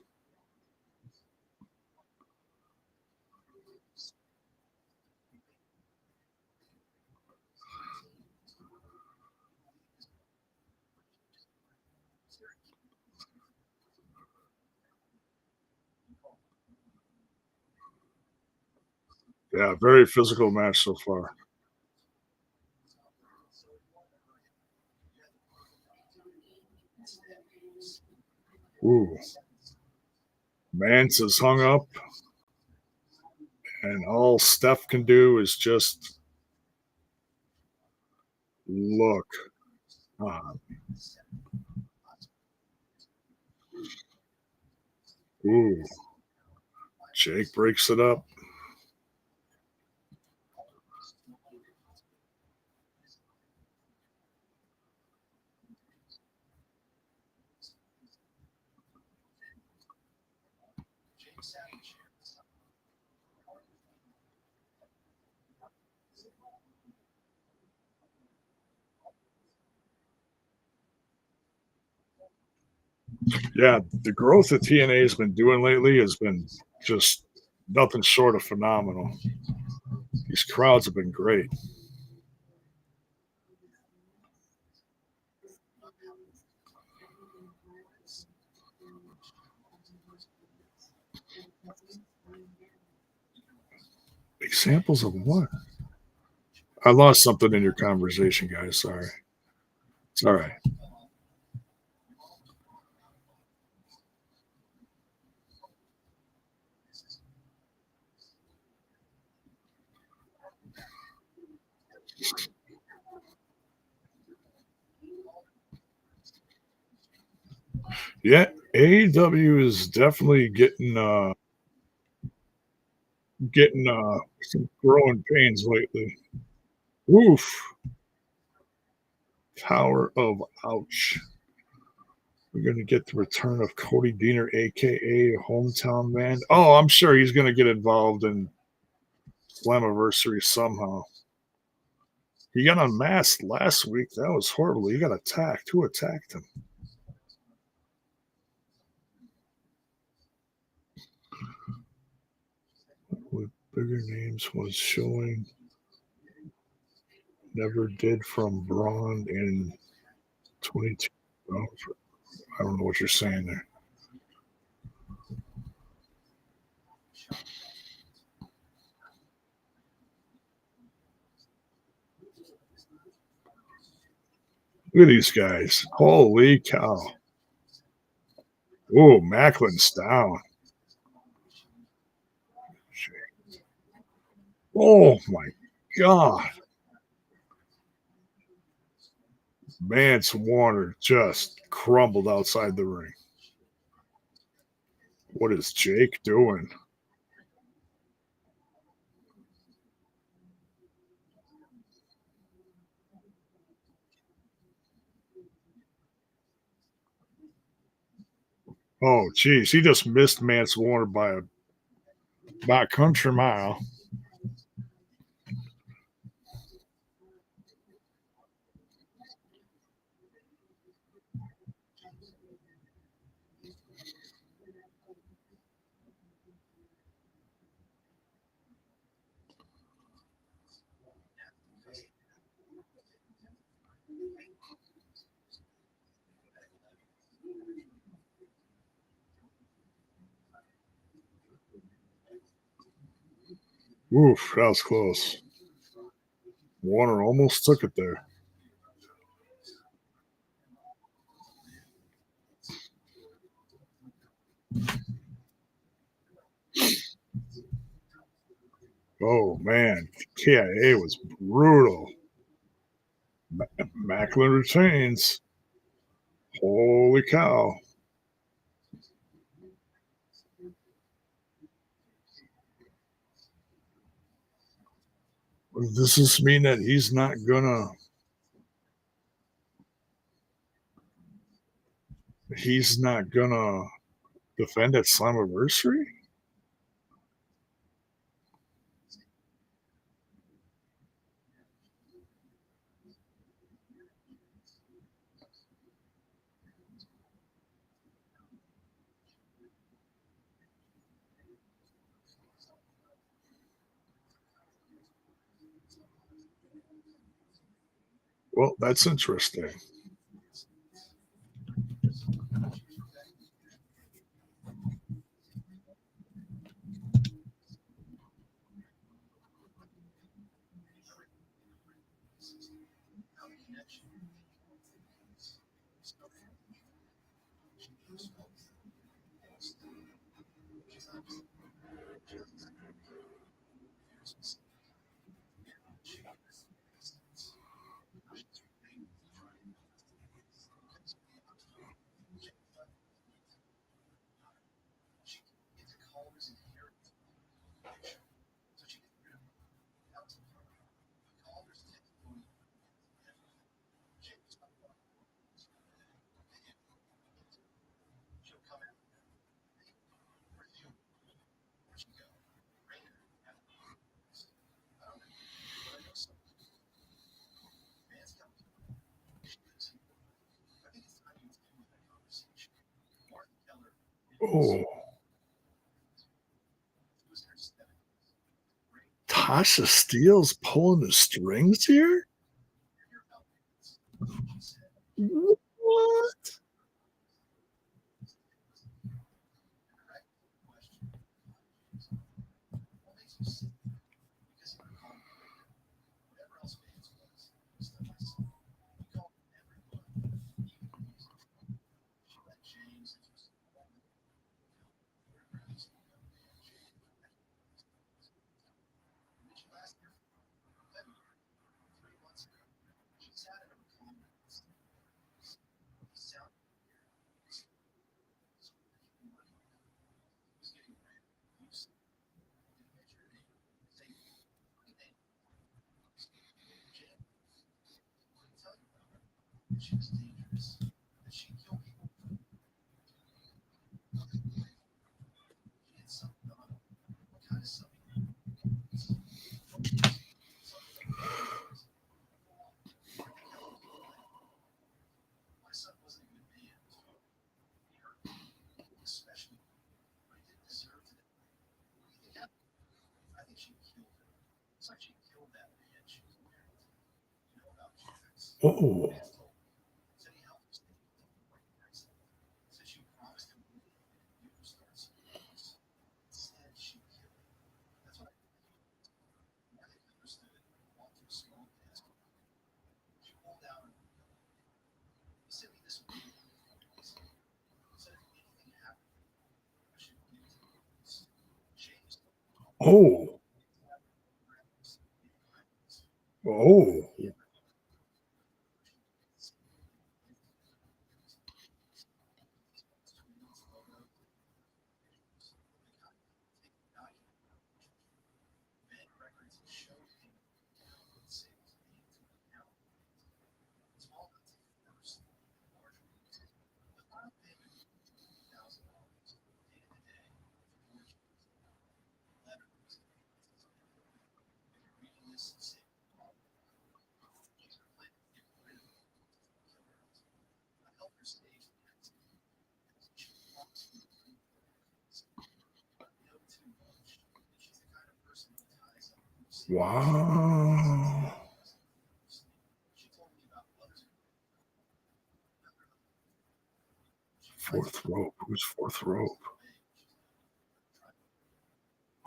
Yeah, very physical match so far. Ooh. Mance is hung up, and all Steph can do is just look on. Ooh. Jake breaks it up. Yeah, the growth that TNA has been doing lately has been just nothing short of phenomenal. These crowds have been great. Examples of what? I lost something in your conversation, guys. Sorry. It's all right. Yeah, AEW is definitely getting some growing pains lately. Oof. Power of ouch. We're going to get the return of Cody Deaner, aka Hometown Man. Oh, I'm sure he's going to get involved in Slammiversary somehow. He got unmasked last week. That was horrible. He got attacked. Who attacked him? With bigger names was showing. Never did from Braun in 22. Oh, I don't know what you're saying there. Look at these guys. Holy cow. Oh, Macklin's down. Oh my God. Mance Warner just crumbled outside the ring. What is Jake doing? Oh, geez. He just missed Mance Warner by a country mile. Oof, that was close. Warner almost took it there. Oh, man. KIA was brutal. Macklin retains. Holy cow. Does this mean that he's not gonna defend at Slammiversary? Well, that's interesting. Oh, Tasha Steele's pulling the strings here? What? Oh, oh, oh, wow. Fourth rope. Who's fourth rope?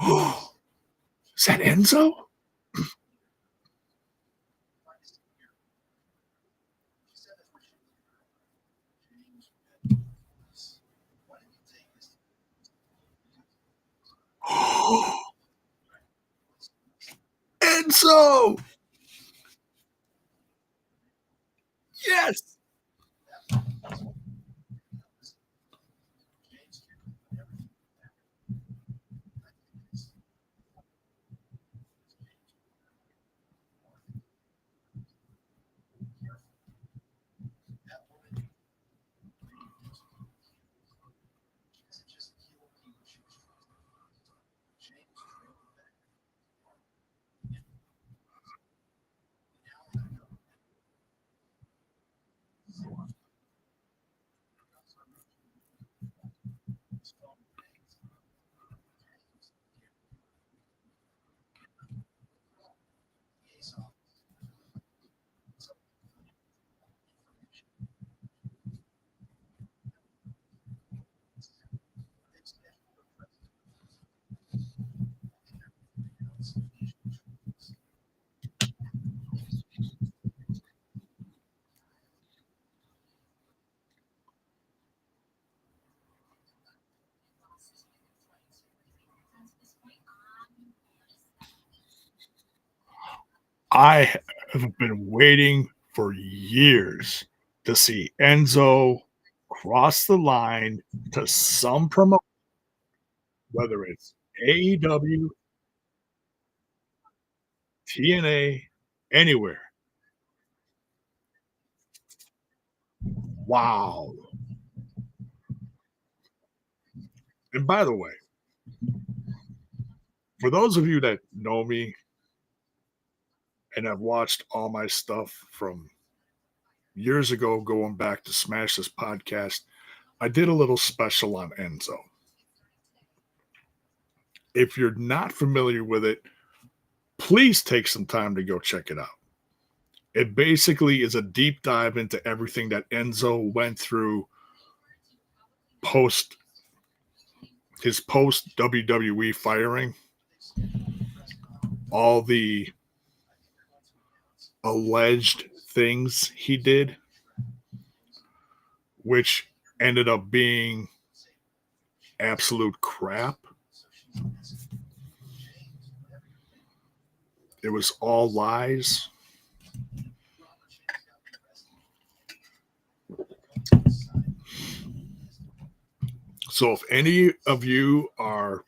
Oh, is that Enzo? Enzo! Yes! I have been waiting for years to see Enzo cross the line to some promotion, whether it's AEW, TNA, anywhere. Wow. And by the way, for those of you that know me and have watched all my stuff from years ago, going back to Smash This Podcast, I did a little special on Enzo. If you're not familiar with it, please take some time to go check it out. It basically is a deep dive into everything that Enzo went through post his post WWE firing, all the alleged things he did, which ended up being absolute crap. It was all lies. So if any of you are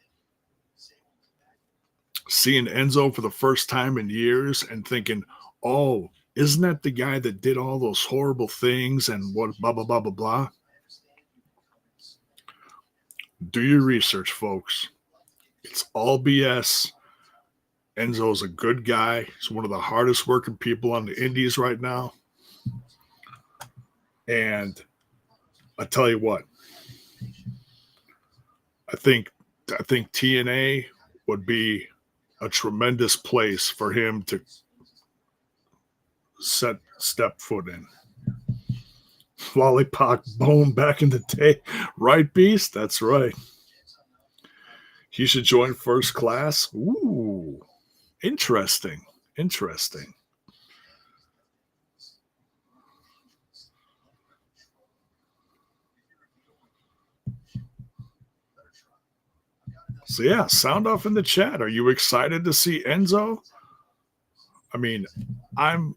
seeing Enzo for the first time in years and thinking, oh, isn't that the guy that did all those horrible things and what blah blah blah blah blah? Do your research, folks. It's all BS. Enzo's a good guy. He's one of the hardest working people on the indies right now. And I tell you what, I think TNA would be a tremendous place for him to step foot in. Lollipop Bone back in the day. Right, Beast? That's right. He should join first class. Ooh, interesting. Interesting. So yeah, sound off in the chat. Are you excited to see Enzo? I mean, I'm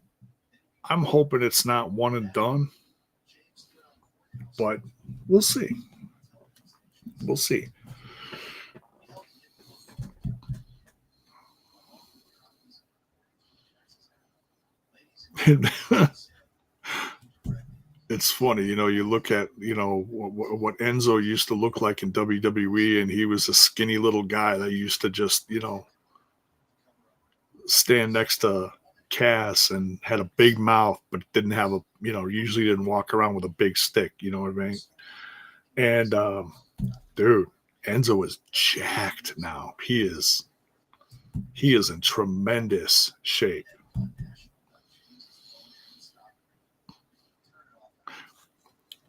I'm hoping it's not one and done, but we'll see. We'll see. It's funny, you look at, what Enzo used to look like in WWE, and he was a skinny little guy that used to just, stand next to Cass and had a big mouth, but didn't have usually didn't walk around with a big stick. You know what I mean? And dude, Enzo is jacked now. He is in tremendous shape.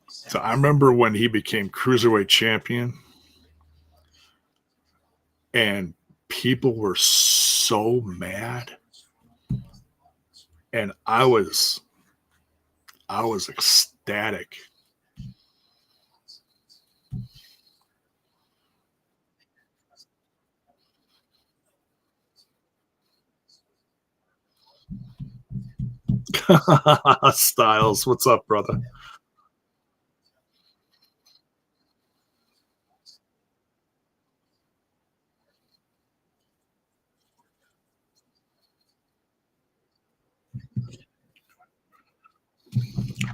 So I remember when he became cruiserweight champion, and people were so mad, and I was ecstatic. Styles, what's up, brother?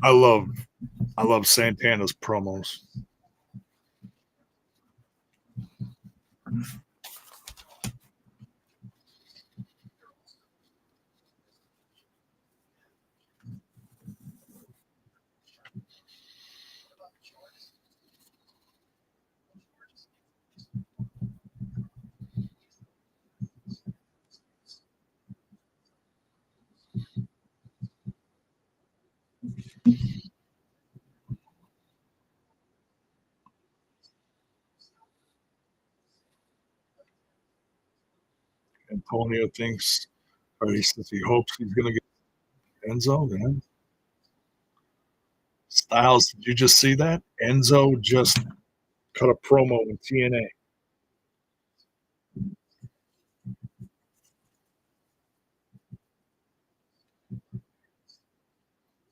I love I love Santana's promos. Antonio thinks, or he says he hopes he's gonna get Enzo, man. Styles, did you just see that? Enzo just cut a promo in TNA.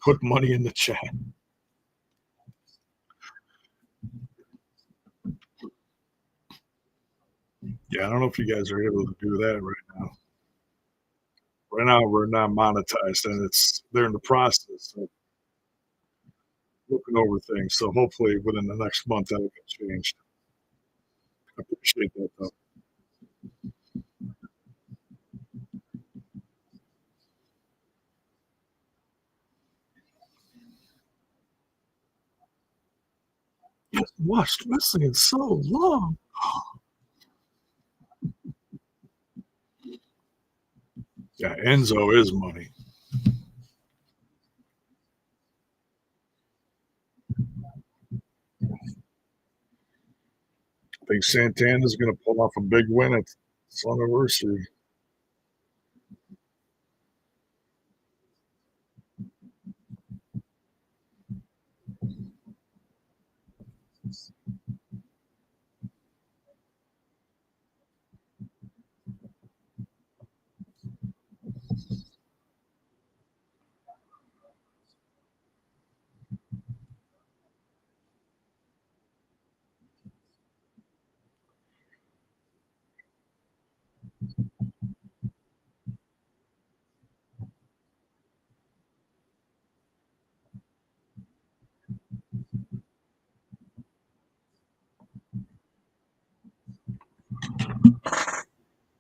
Put money in the chat. Yeah, I don't know if you guys are able to do that right now. Right now, we're not monetized, and they're in the process of looking over things. So hopefully, within the next month, that'll get changed. I appreciate that, though. I haven't watched wrestling in so long. Yeah, Enzo is money. I think Santana's going to pull off a big win at Slammiversary.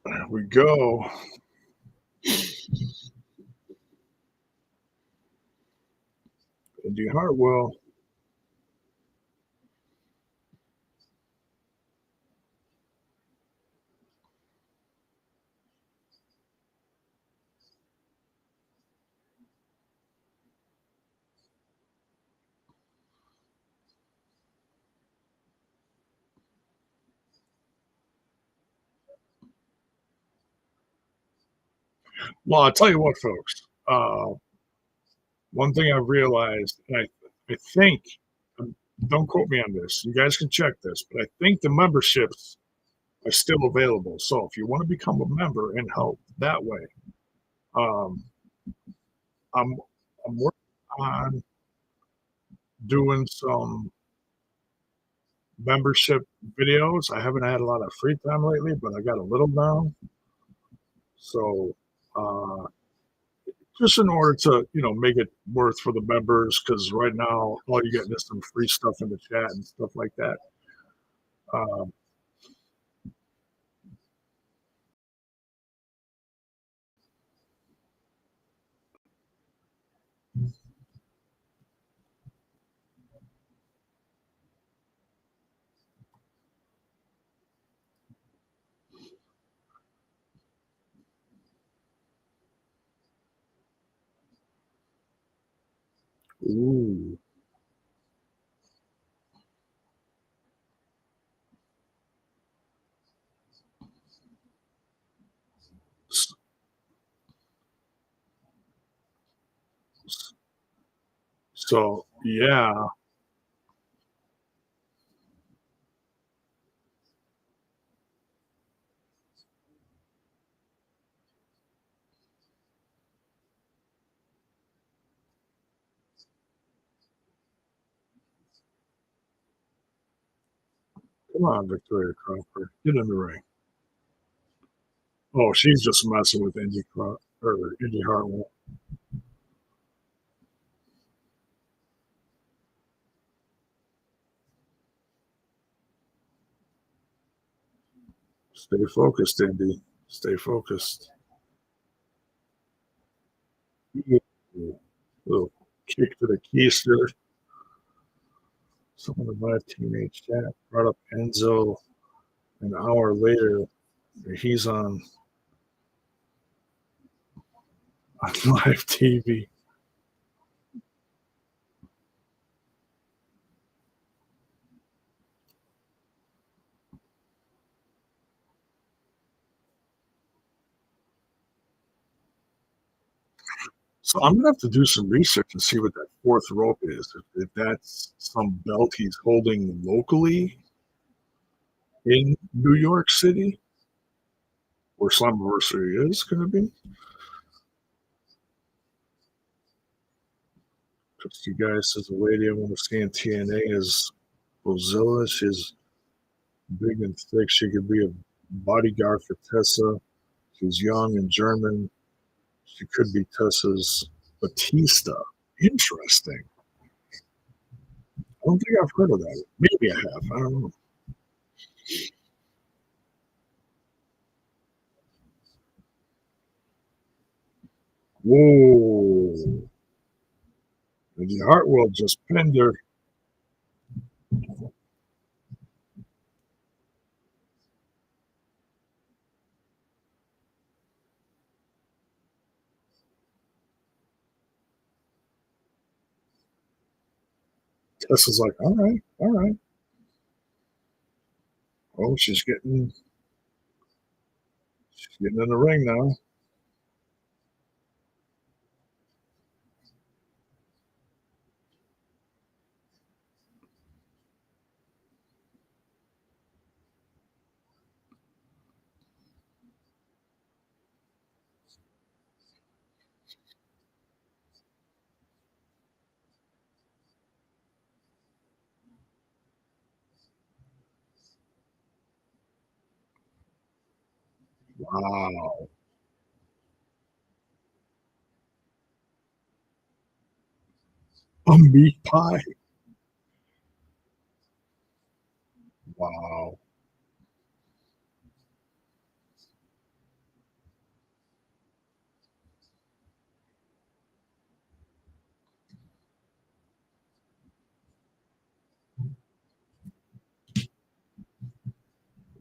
There we go. Indy Hartwell. Well, I'll tell you what, folks. One thing I've realized, and I think, um, don't quote me on this. You guys can check this, but I think the memberships are still available. So if you want to become a member and help that way, um, I'm I'm working on doing some membership videos. I haven't had a lot of free time lately, but I got a little now. So uh, just in order to, make it worth for the members, because right now all you're getting is some free stuff in the chat and stuff like that. Um, ooh, S- s- so yeah, come on, Victoria Crawford, get in the ring. Oh, she's just messing with or Indy Hartwell. Stay focused, Indy. Stay focused. Ooh, little kick to the keister. Someone in my teenage chat brought up Enzo an hour later. He's on live TV. So I'm gonna have to do some research and see what that fourth rope is. If that's some belt he's holding locally in New York City, where Slammiversary is gonna be. Just you guys says the lady I want to see in TNA is Rosilla. She's big and thick. She could be a bodyguard for Tessa. She's young and German. She could be Tessa's Batista. Interesting. I don't think I've heard of that. Maybe I have. I don't know. Whoa. And the Hartwell just pinned her. Tessa's like, all right, all right. Oh, she's getting in the ring now. Wow. A meat pie. Wow.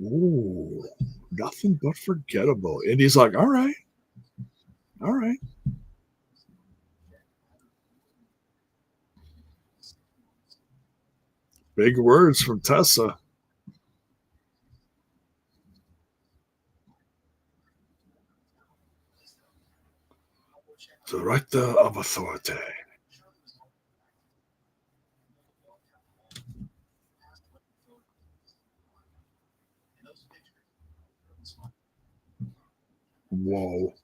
Ooh, nothing but forgettable. And he's like, all right, all right. Big words from Tessa. Director of authority. Whoa.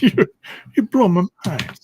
you, you blew my mind.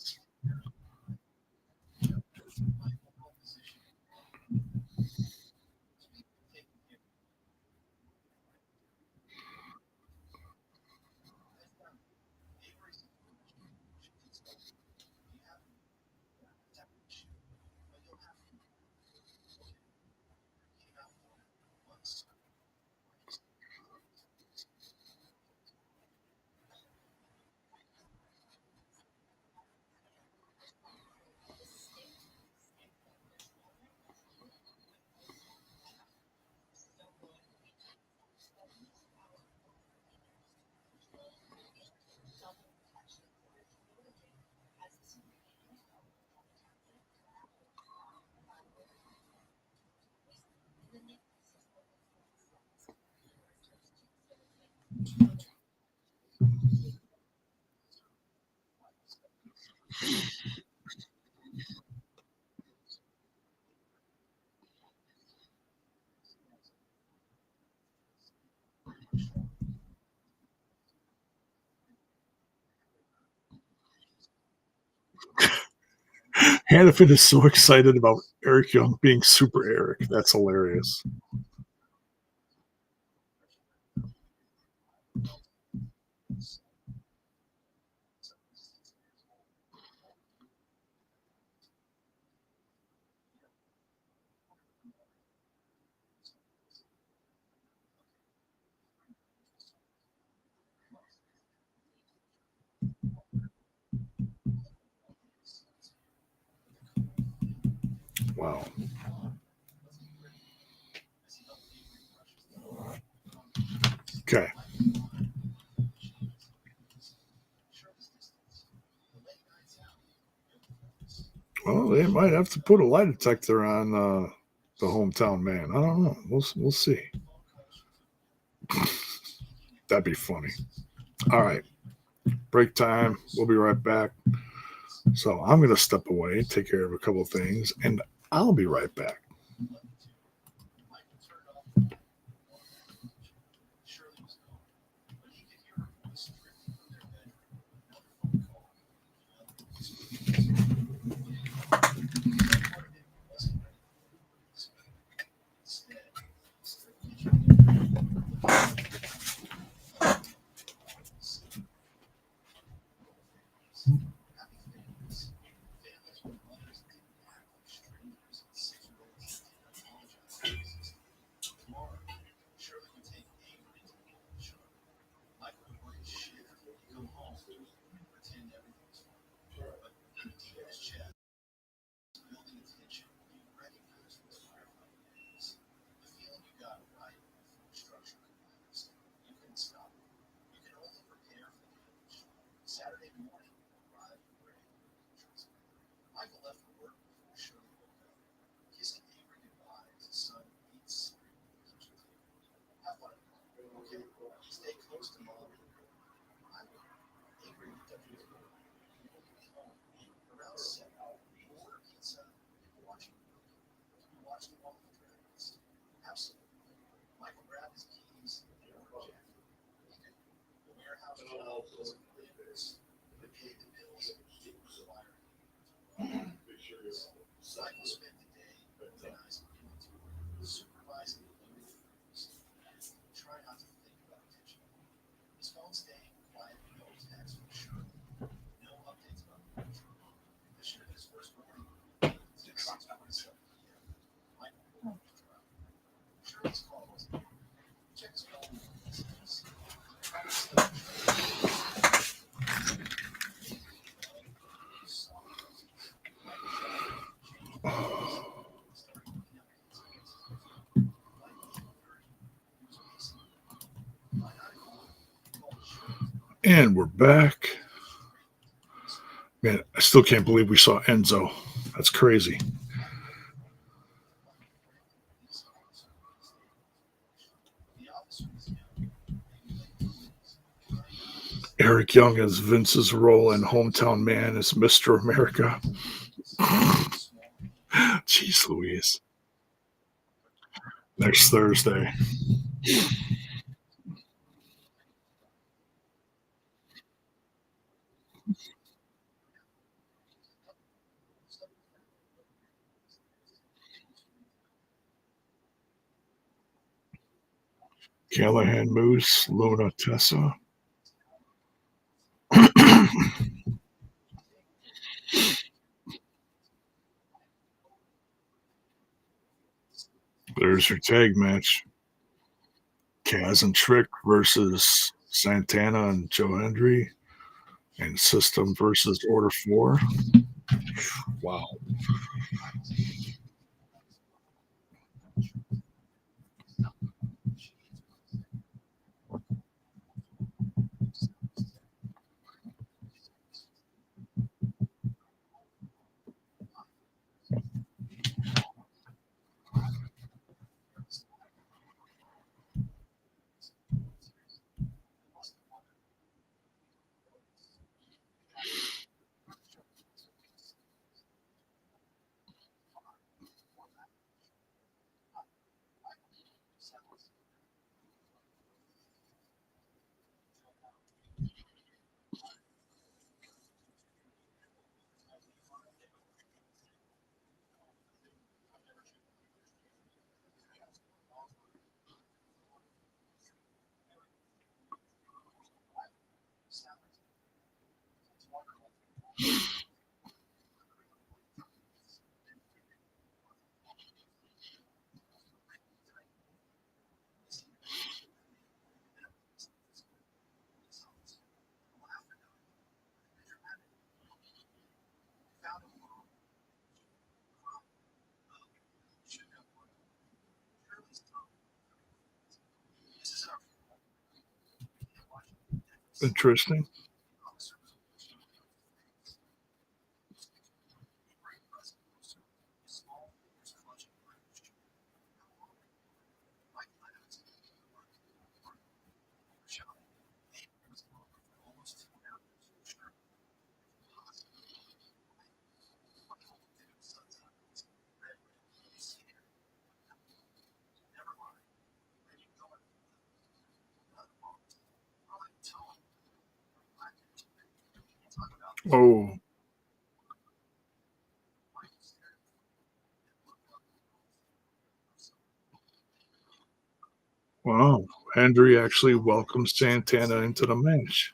Hannafin is so excited about Eric Young being Super Eric. That's hilarious. Wow. Okay. Well, they might have to put a lie detector on the hometown man. I don't know. We'll see. That'd be funny. All right. Break time. We'll be right back. So I'm going to step away, take care of a couple of things, and I'll be right back. And we're back. Man, I still can't believe we saw Enzo. That's crazy. Eric Young as Vince's role in Hometown Man as Mr. America. Jeez Louise. Next Thursday. Callahan Moose, Luna Tessa. There's your tag match. Kaz and Trick versus Santana and Joe Hendry. And System versus Order 4. Wow. Interesting. Oh, wow. Hendry actually welcomed Santana into the match.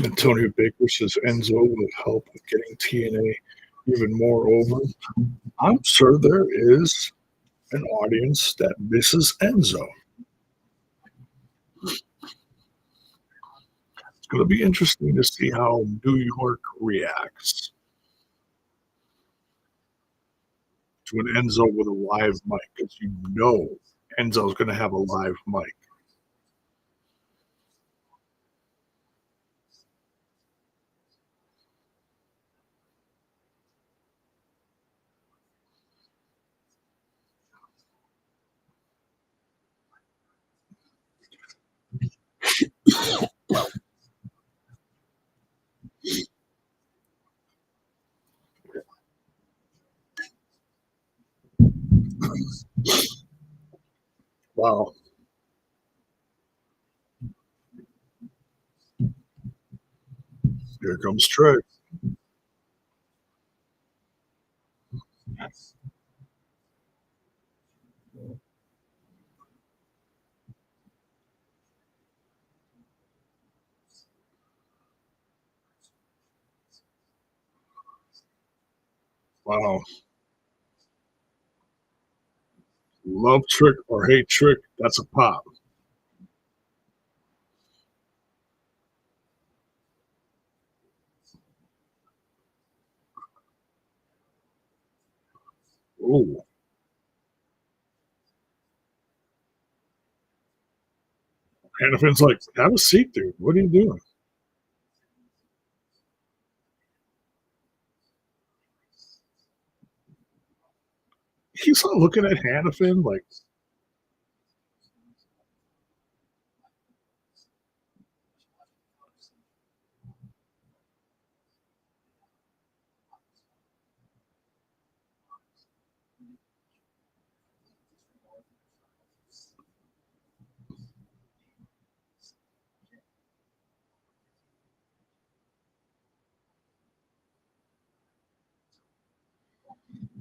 Antonio Baker says Enzo will help with getting TNA even more over. I'm sure there is an audience that misses Enzo. It's going to be interesting to see how New York reacts to an Enzo with a live mic, because you know Enzo's going to have a live mic. Wow. Here comes Trey. Wow. Love Trick or hate Trick. That's a pop. Ooh. Hannafin's like, have a seat, dude. What are you doing? He's not looking at Hannafin like,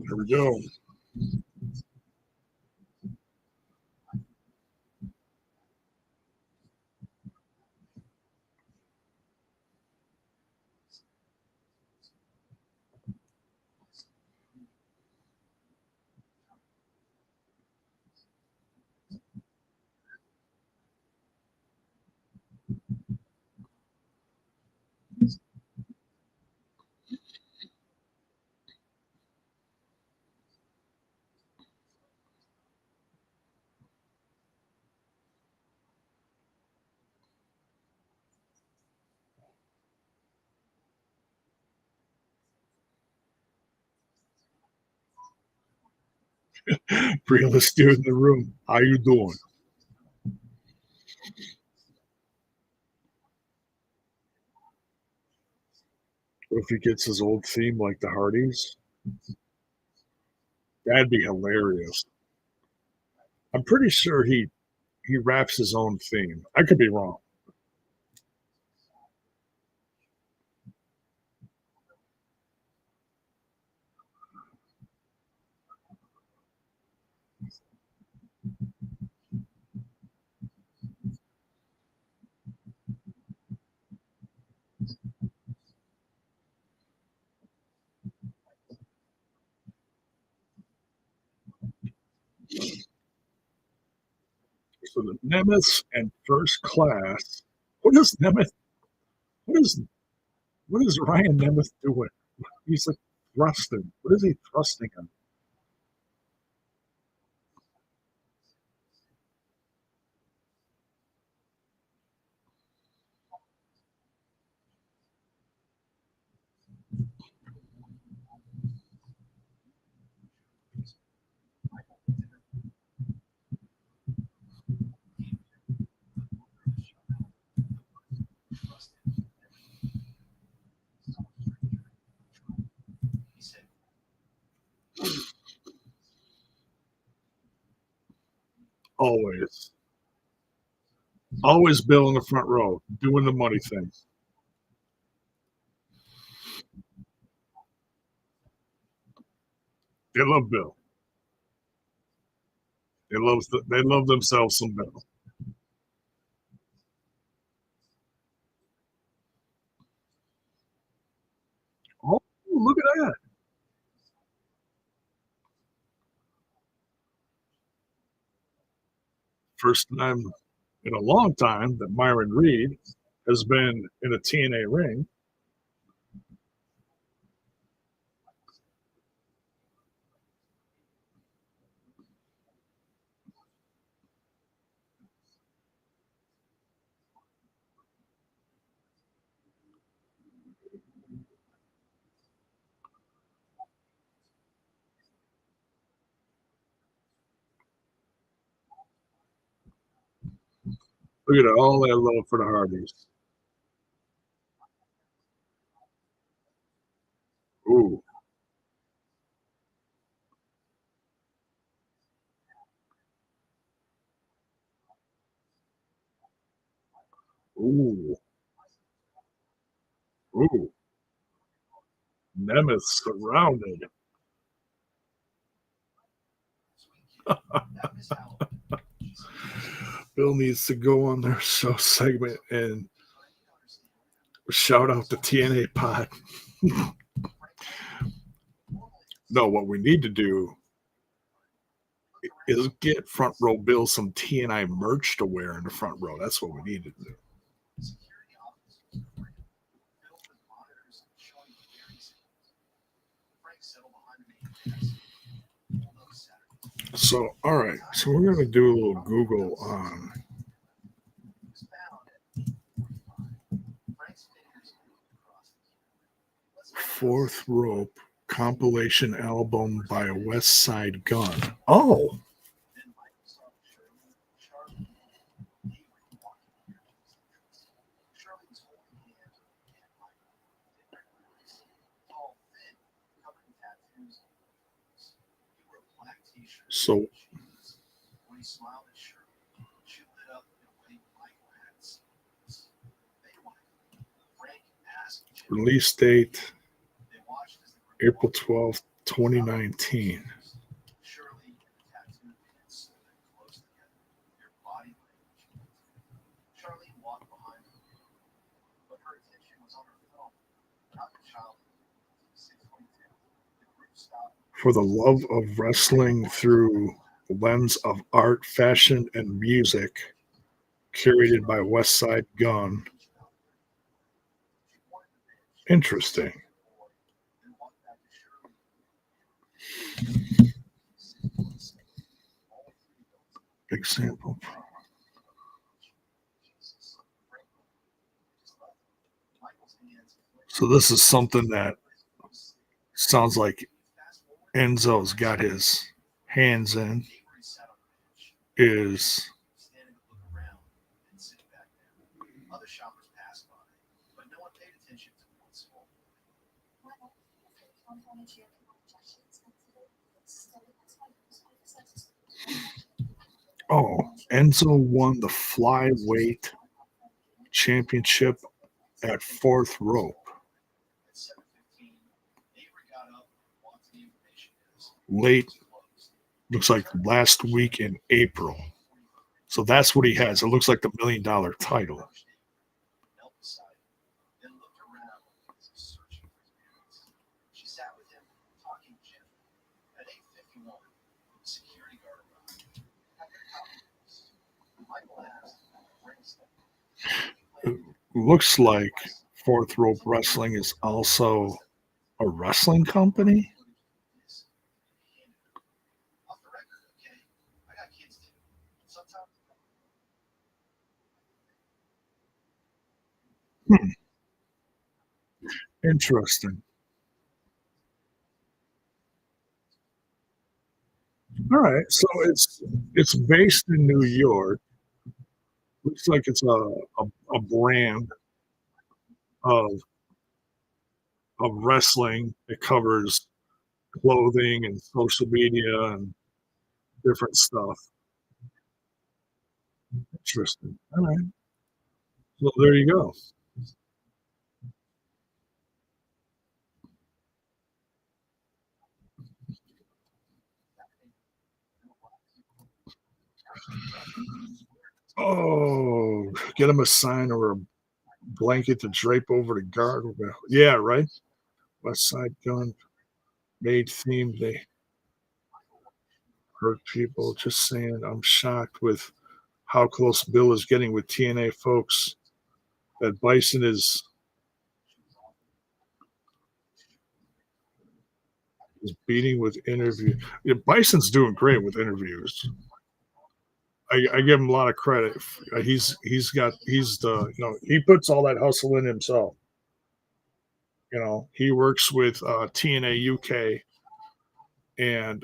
here we go. Realest dude in the room. How you doing? What if he gets his old theme like the Hardys? That'd be hilarious. I'm pretty sure he raps his own theme. I could be wrong. So the Nemeth and First Class. What is Nemeth? What is what is Ryan Nemeth doing? He's like thrusting. What is he thrusting him? Always. Always Bill in the front row doing the money thing. They love Bill. They love themselves some Bill. Oh, look at that. First time in a long time that Myron Reed has been in a TNA ring. Look at all that love for the Hardys. Ooh, ooh, ooh. Nemeth surrounded. Bill needs to go on their show segment and shout out the TNA pod. No, what we need to do is get front row Bill some TNI merch to wear in the front row. That's what we need to do. So, all right. So we're gonna do a little Google on Fourth Rope compilation album by West Side Gun. Oh, so release date April 12th, 2019. For the love of wrestling through the lens of art, fashion, and music, curated by West Side Gun. Interesting. Example. So this is something that sounds like Enzo's got his hands in. Is Enzo won the flyweight championship at Fourth Rope late, looks like last week in April. So that's what he has. It looks like the $1 million title. It looks like Fourth Rope Wrestling is also a wrestling company. Hmm, interesting. All right, so it's based in New York. Looks like it's a brand of wrestling. It covers clothing and social media and different stuff. Interesting. All right. Well, there you go. Oh, get him a sign or a blanket to drape over the guard. Yeah, right. West Side Gun made theme. They hurt people. Just saying, I'm shocked with how close Bill is getting with TNA folks. That Bison is beating with interview. Yeah, Bison's doing great with interviews. I give him a lot of credit. He's the he puts all that hustle in himself. He works with TNA UK and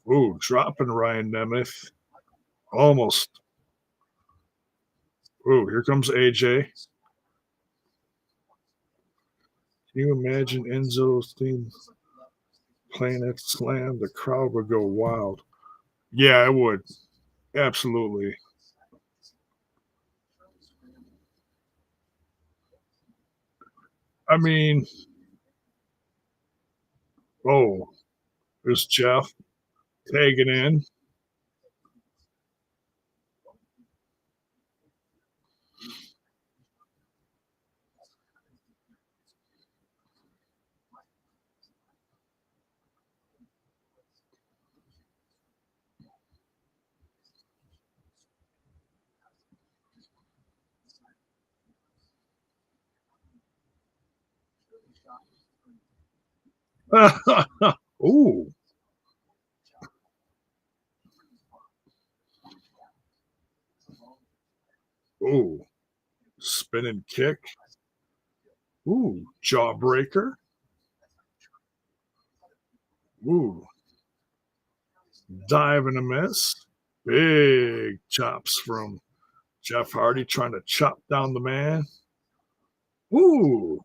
Ooh, dropping Ryan Nemeth. Almost. Ooh, here comes AJ. Can you imagine Enzo's theme playing at Slam? The crowd would go wild. Yeah, I would. Absolutely. I mean, oh, there's Jeff tagging in. Ooh, ooh, spinning kick. Ooh, jawbreaker. Ooh, dive and a miss. Big chops from Jeff Hardy trying to chop down the man. Ooh,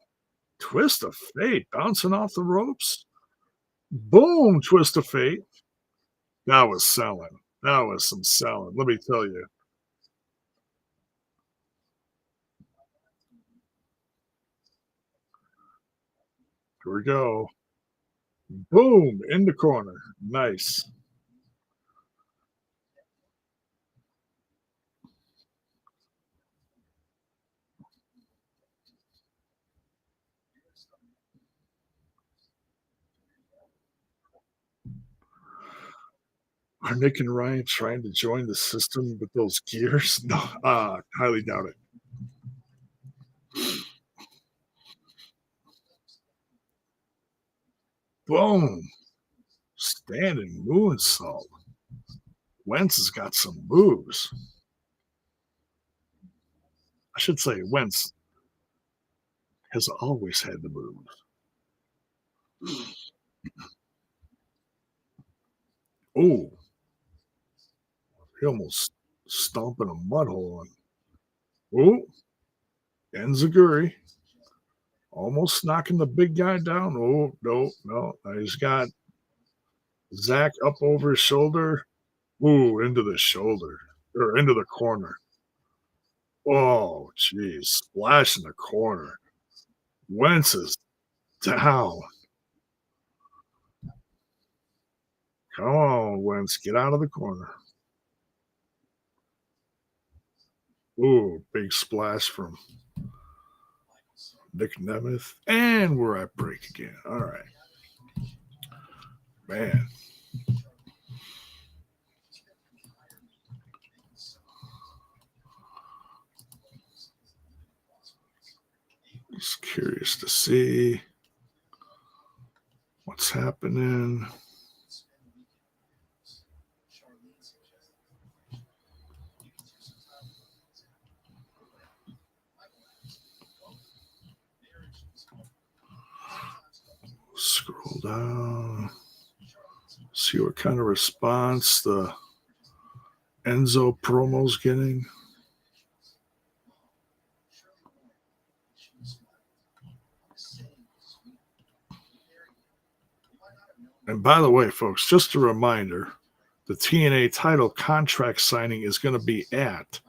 twist of fate bouncing off the ropes. Boom, twist of fate. That was selling. That was some selling. Let me tell you. Here we go. Boom, in the corner. Nice. Are Nick and Ryan trying to join the system with those gears? No, highly doubt it. Boom, standing moonsault. Wentz has got some moves. I should say Wentz has always had the moves. Oh, he almost stomping a mud hole. Oh, Enziguri almost knocking the big guy down. Oh, no, no. He's got Zach up over his shoulder. Ooh, into the shoulder or into the corner. Oh, geez. Splash in the corner. Wentz is down. Come on, Wentz. Get out of the corner. Ooh, big splash from Nick Nemeth. And we're at break again. All right. Man, just curious to see what's happening. Scroll down. See what kind of response the Enzo promo's getting. And by the way, folks, just a reminder the TNA title contract signing is going to be at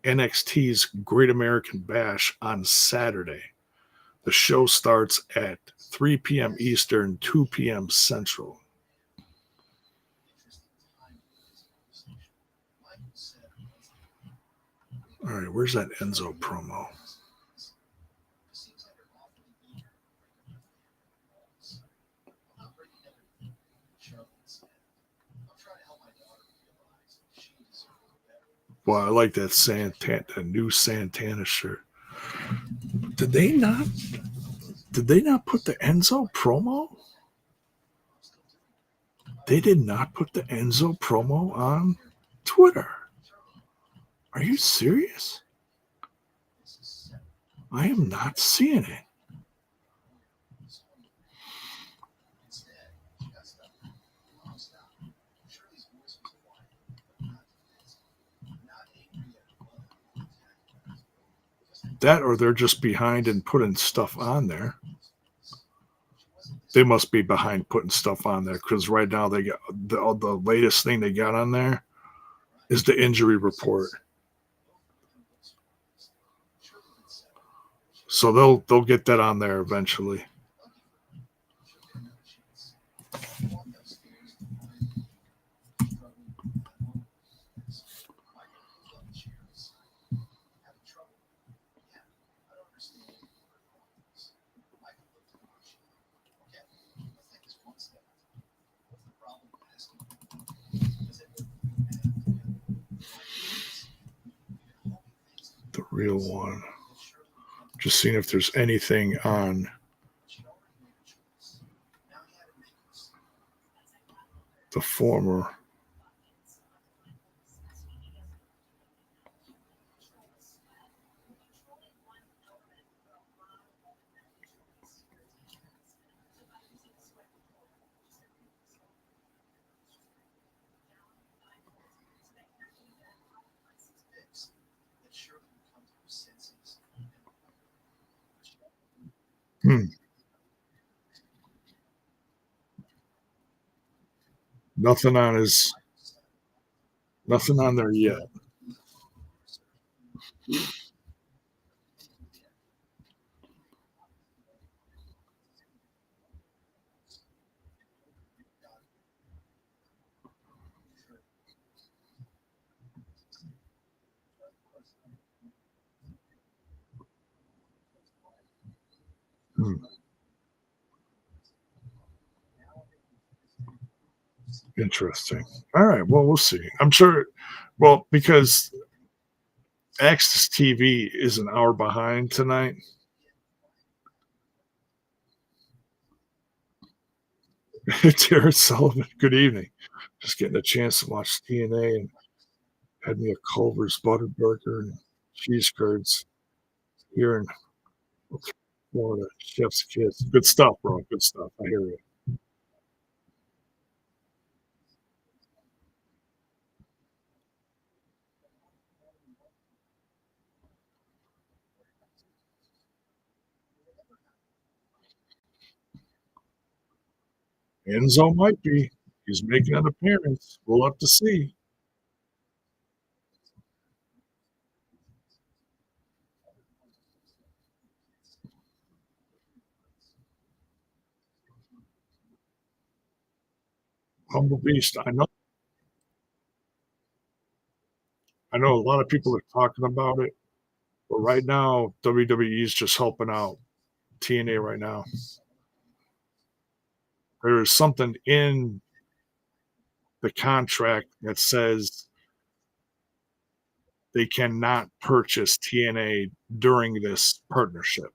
NXT's Great American Bash on Saturday. The show starts at 3 p.m. Eastern, 2 p.m. Central. All right, where's that Enzo promo? Well, I like that Santana, that new Santana shirt. Did they not? Did they not put the Enzo promo? They did not put the Enzo promo on Twitter. Are you serious? I am not seeing it. That or they're just behind in putting stuff on there. They must be behind putting stuff on there because right now they got the latest thing they got on there is the injury report. So they'll get that on there eventually. The real one. Just seeing if there's anything on the former. Hmm. Nothing on his nothing on there yet. Hmm. Interesting. All right. Well, we'll see. I'm sure. Well, because Access TV is an hour behind tonight. Jared Sullivan. Good evening. Just getting a chance to watch TNA and had me a Culver's butter burger and cheese curds here in Florida. Chef's kiss. Good stuff, bro. Good stuff. I hear you. Enzo might be. He's making an appearance. We'll have to see. Humble Beast. I know a lot of people are talking about it, but right now WWE is just helping out TNA right now. There is something in the contract that says they cannot purchase TNA during this partnership.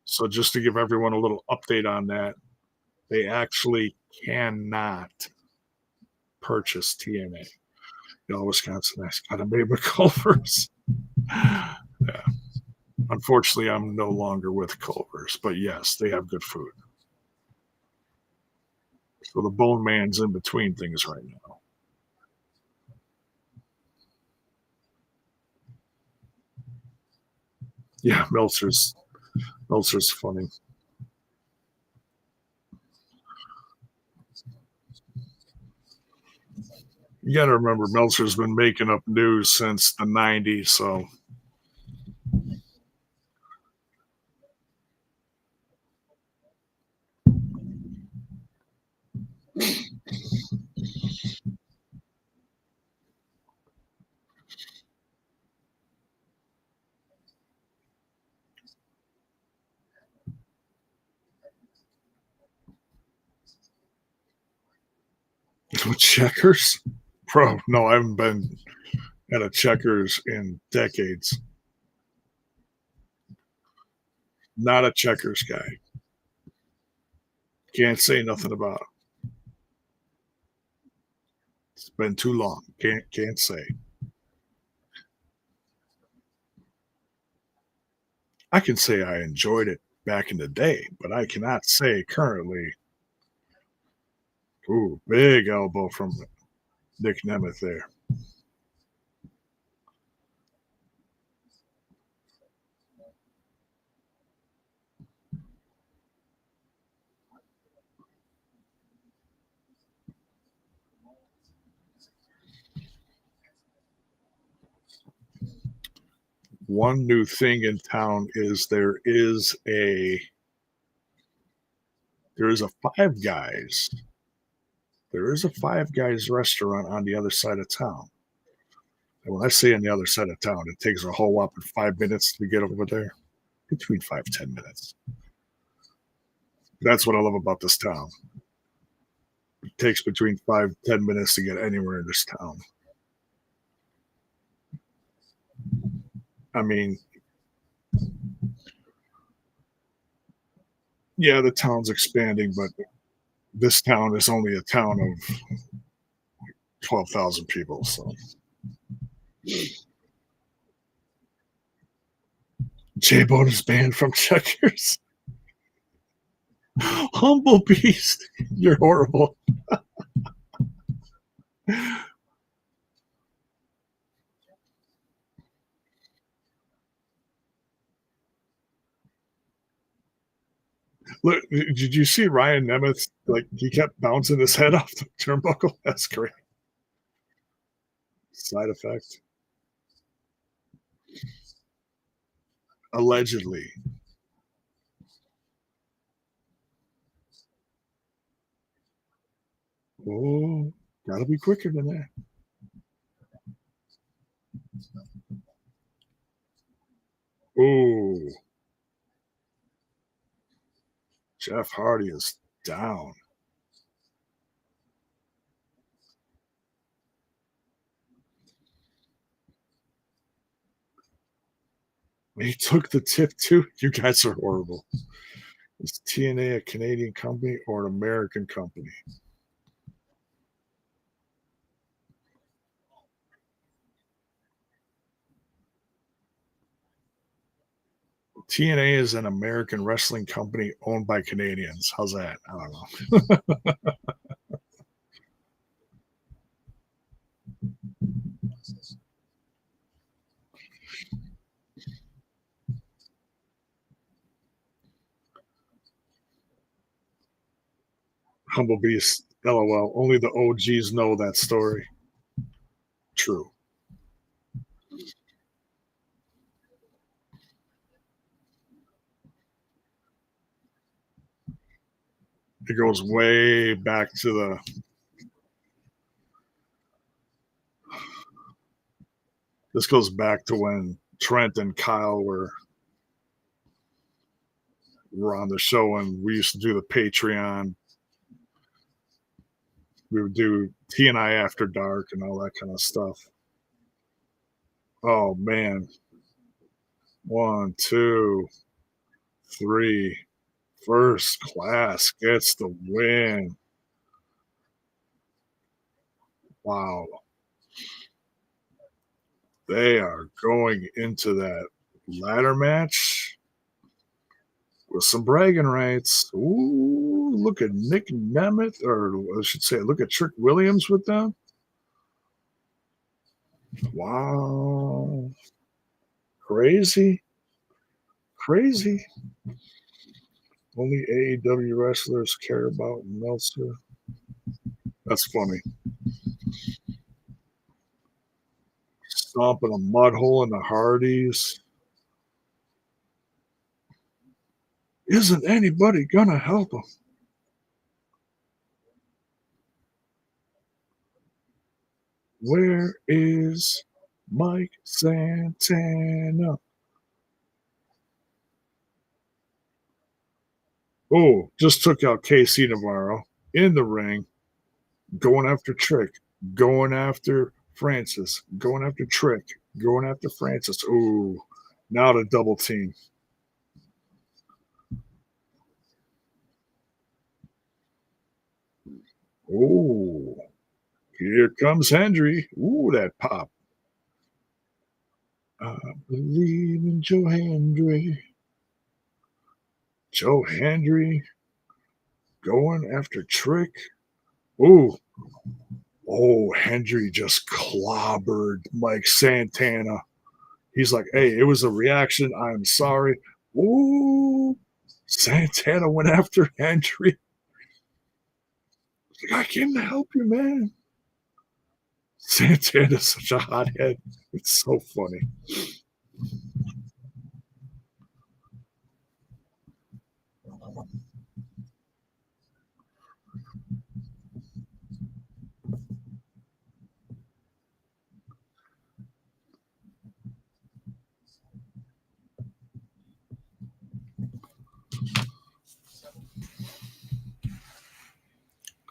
So just to give everyone a little update on that, they actually cannot purchase TNA. You know, Wisconsin, I got a baby Culver's. Yeah. Unfortunately, I'm no longer with Culver's, but yes, they have good food. So the Bone Man's in between things right now. Yeah, Meltzer's funny. You got to remember, Meltzer's been making up news since the '90s. So with Checkers, bro. No, I haven't been at a Checkers in decades. Not a Checkers guy. Can't say nothing about it. It's been too long. Can't say. I can say I enjoyed it back in the day, but I cannot say currently. Ooh, big elbow from Nick Nemeth there. One new thing in town is there is a Five Guys. There is a Five Guys restaurant on the other side of town. And when I say on the other side of town, it takes a whole whopping 5 minutes to get over there. Between 5, 10 minutes. That's what I love about this town. It takes between 5, 10 minutes to get anywhere in this town. I mean, yeah, the town's expanding, but this town is only a town of 12,000 people. So JAYBONE is banned from Checkers. Humble Beast, you're horrible. Look, did you see Ryan Nemeth? Like he kept bouncing his head off the turnbuckle. That's great. Side effect. Allegedly. Oh, gotta be quicker than that. Oh, Jeff Hardy is down. He took the tip too. You guys are horrible. Is TNA a Canadian company or an American company? TNA is an American wrestling company owned by Canadians. How's that? I don't know. Humble Beast. LOL. Only the OGs know that story. True. It goes way back to the. This goes back to when Trent and Kyle were on the show, and we used to do the Patreon. We would do TNI After Dark and all that kind of stuff. Oh man. 1, 2, 3. First Class gets the win. Wow. They are going into that ladder match with some bragging rights. Ooh, look at Nick Nemeth, or I should say, look at Trick Williams with them. Wow. Crazy. Crazy. Only AEW wrestlers care about Meltzer. That's funny. Stomping a mud hole in the Hardys. Isn't anybody gonna help him? Where is Mike Santana? Oh, just took out KC Navarro in the ring, going after Trick, going after Francis, going after Trick, going after Francis. Ooh, now the double team. Oh, here comes Hendry. Ooh, that pop. I believe in Joe Hendry. Joe Hendry going after Trick. Ooh. Oh, Hendry just clobbered Mike Santana. He's like, hey, it was a reaction. I'm sorry. Ooh. Santana went after Hendry. Like, I came to help you, man. Santana's such a hothead. It's so funny.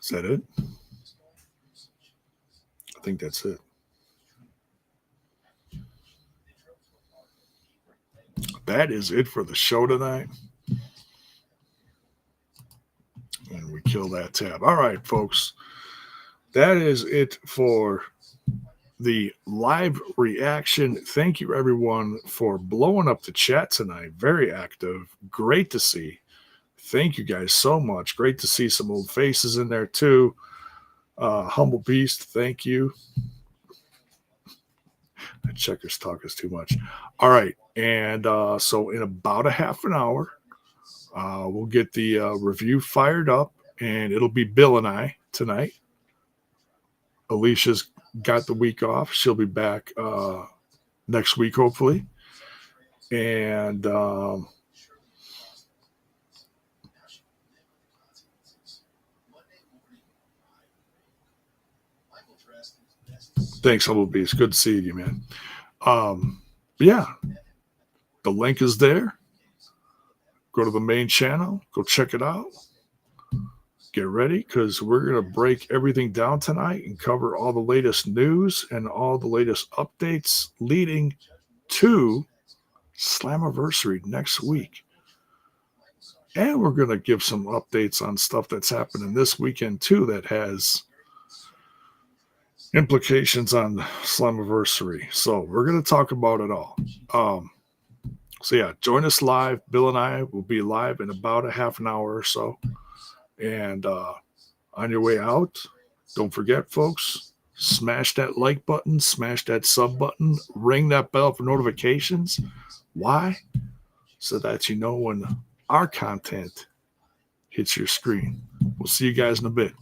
Is that it? I think that's it. That is it for the show tonight. And we kill that tab. All right, folks. That is it for the live reaction. Thank you, everyone, for blowing up the chat tonight. Very active. Great to see. Thank you guys so much. Great to see some old faces in there, too. Humble Beast, thank you. That checkers talk is too much. All right. And so in about a half an hour, we'll get the review fired up, and it'll be Bill and I tonight. Alicia's got the week off. She'll be back next week, hopefully. And thanks, Humble Beast. Good to see you, man. Yeah, the link is there. Go to the main channel. Go check it out. Get ready, because we're going to break everything down tonight and cover all the latest news and all the latest updates leading to Slammiversary next week. And we're going to give some updates on stuff that's happening this weekend, too, that has implications on Slammiversary. So we're going to talk about it all. So, yeah, join us live. Bill and I will be live in about a half an hour or so. And on your way out, don't forget, folks, smash that like button, smash that sub button, ring that bell for notifications. Why? So that you know when our content hits your screen. We'll see you guys in a bit.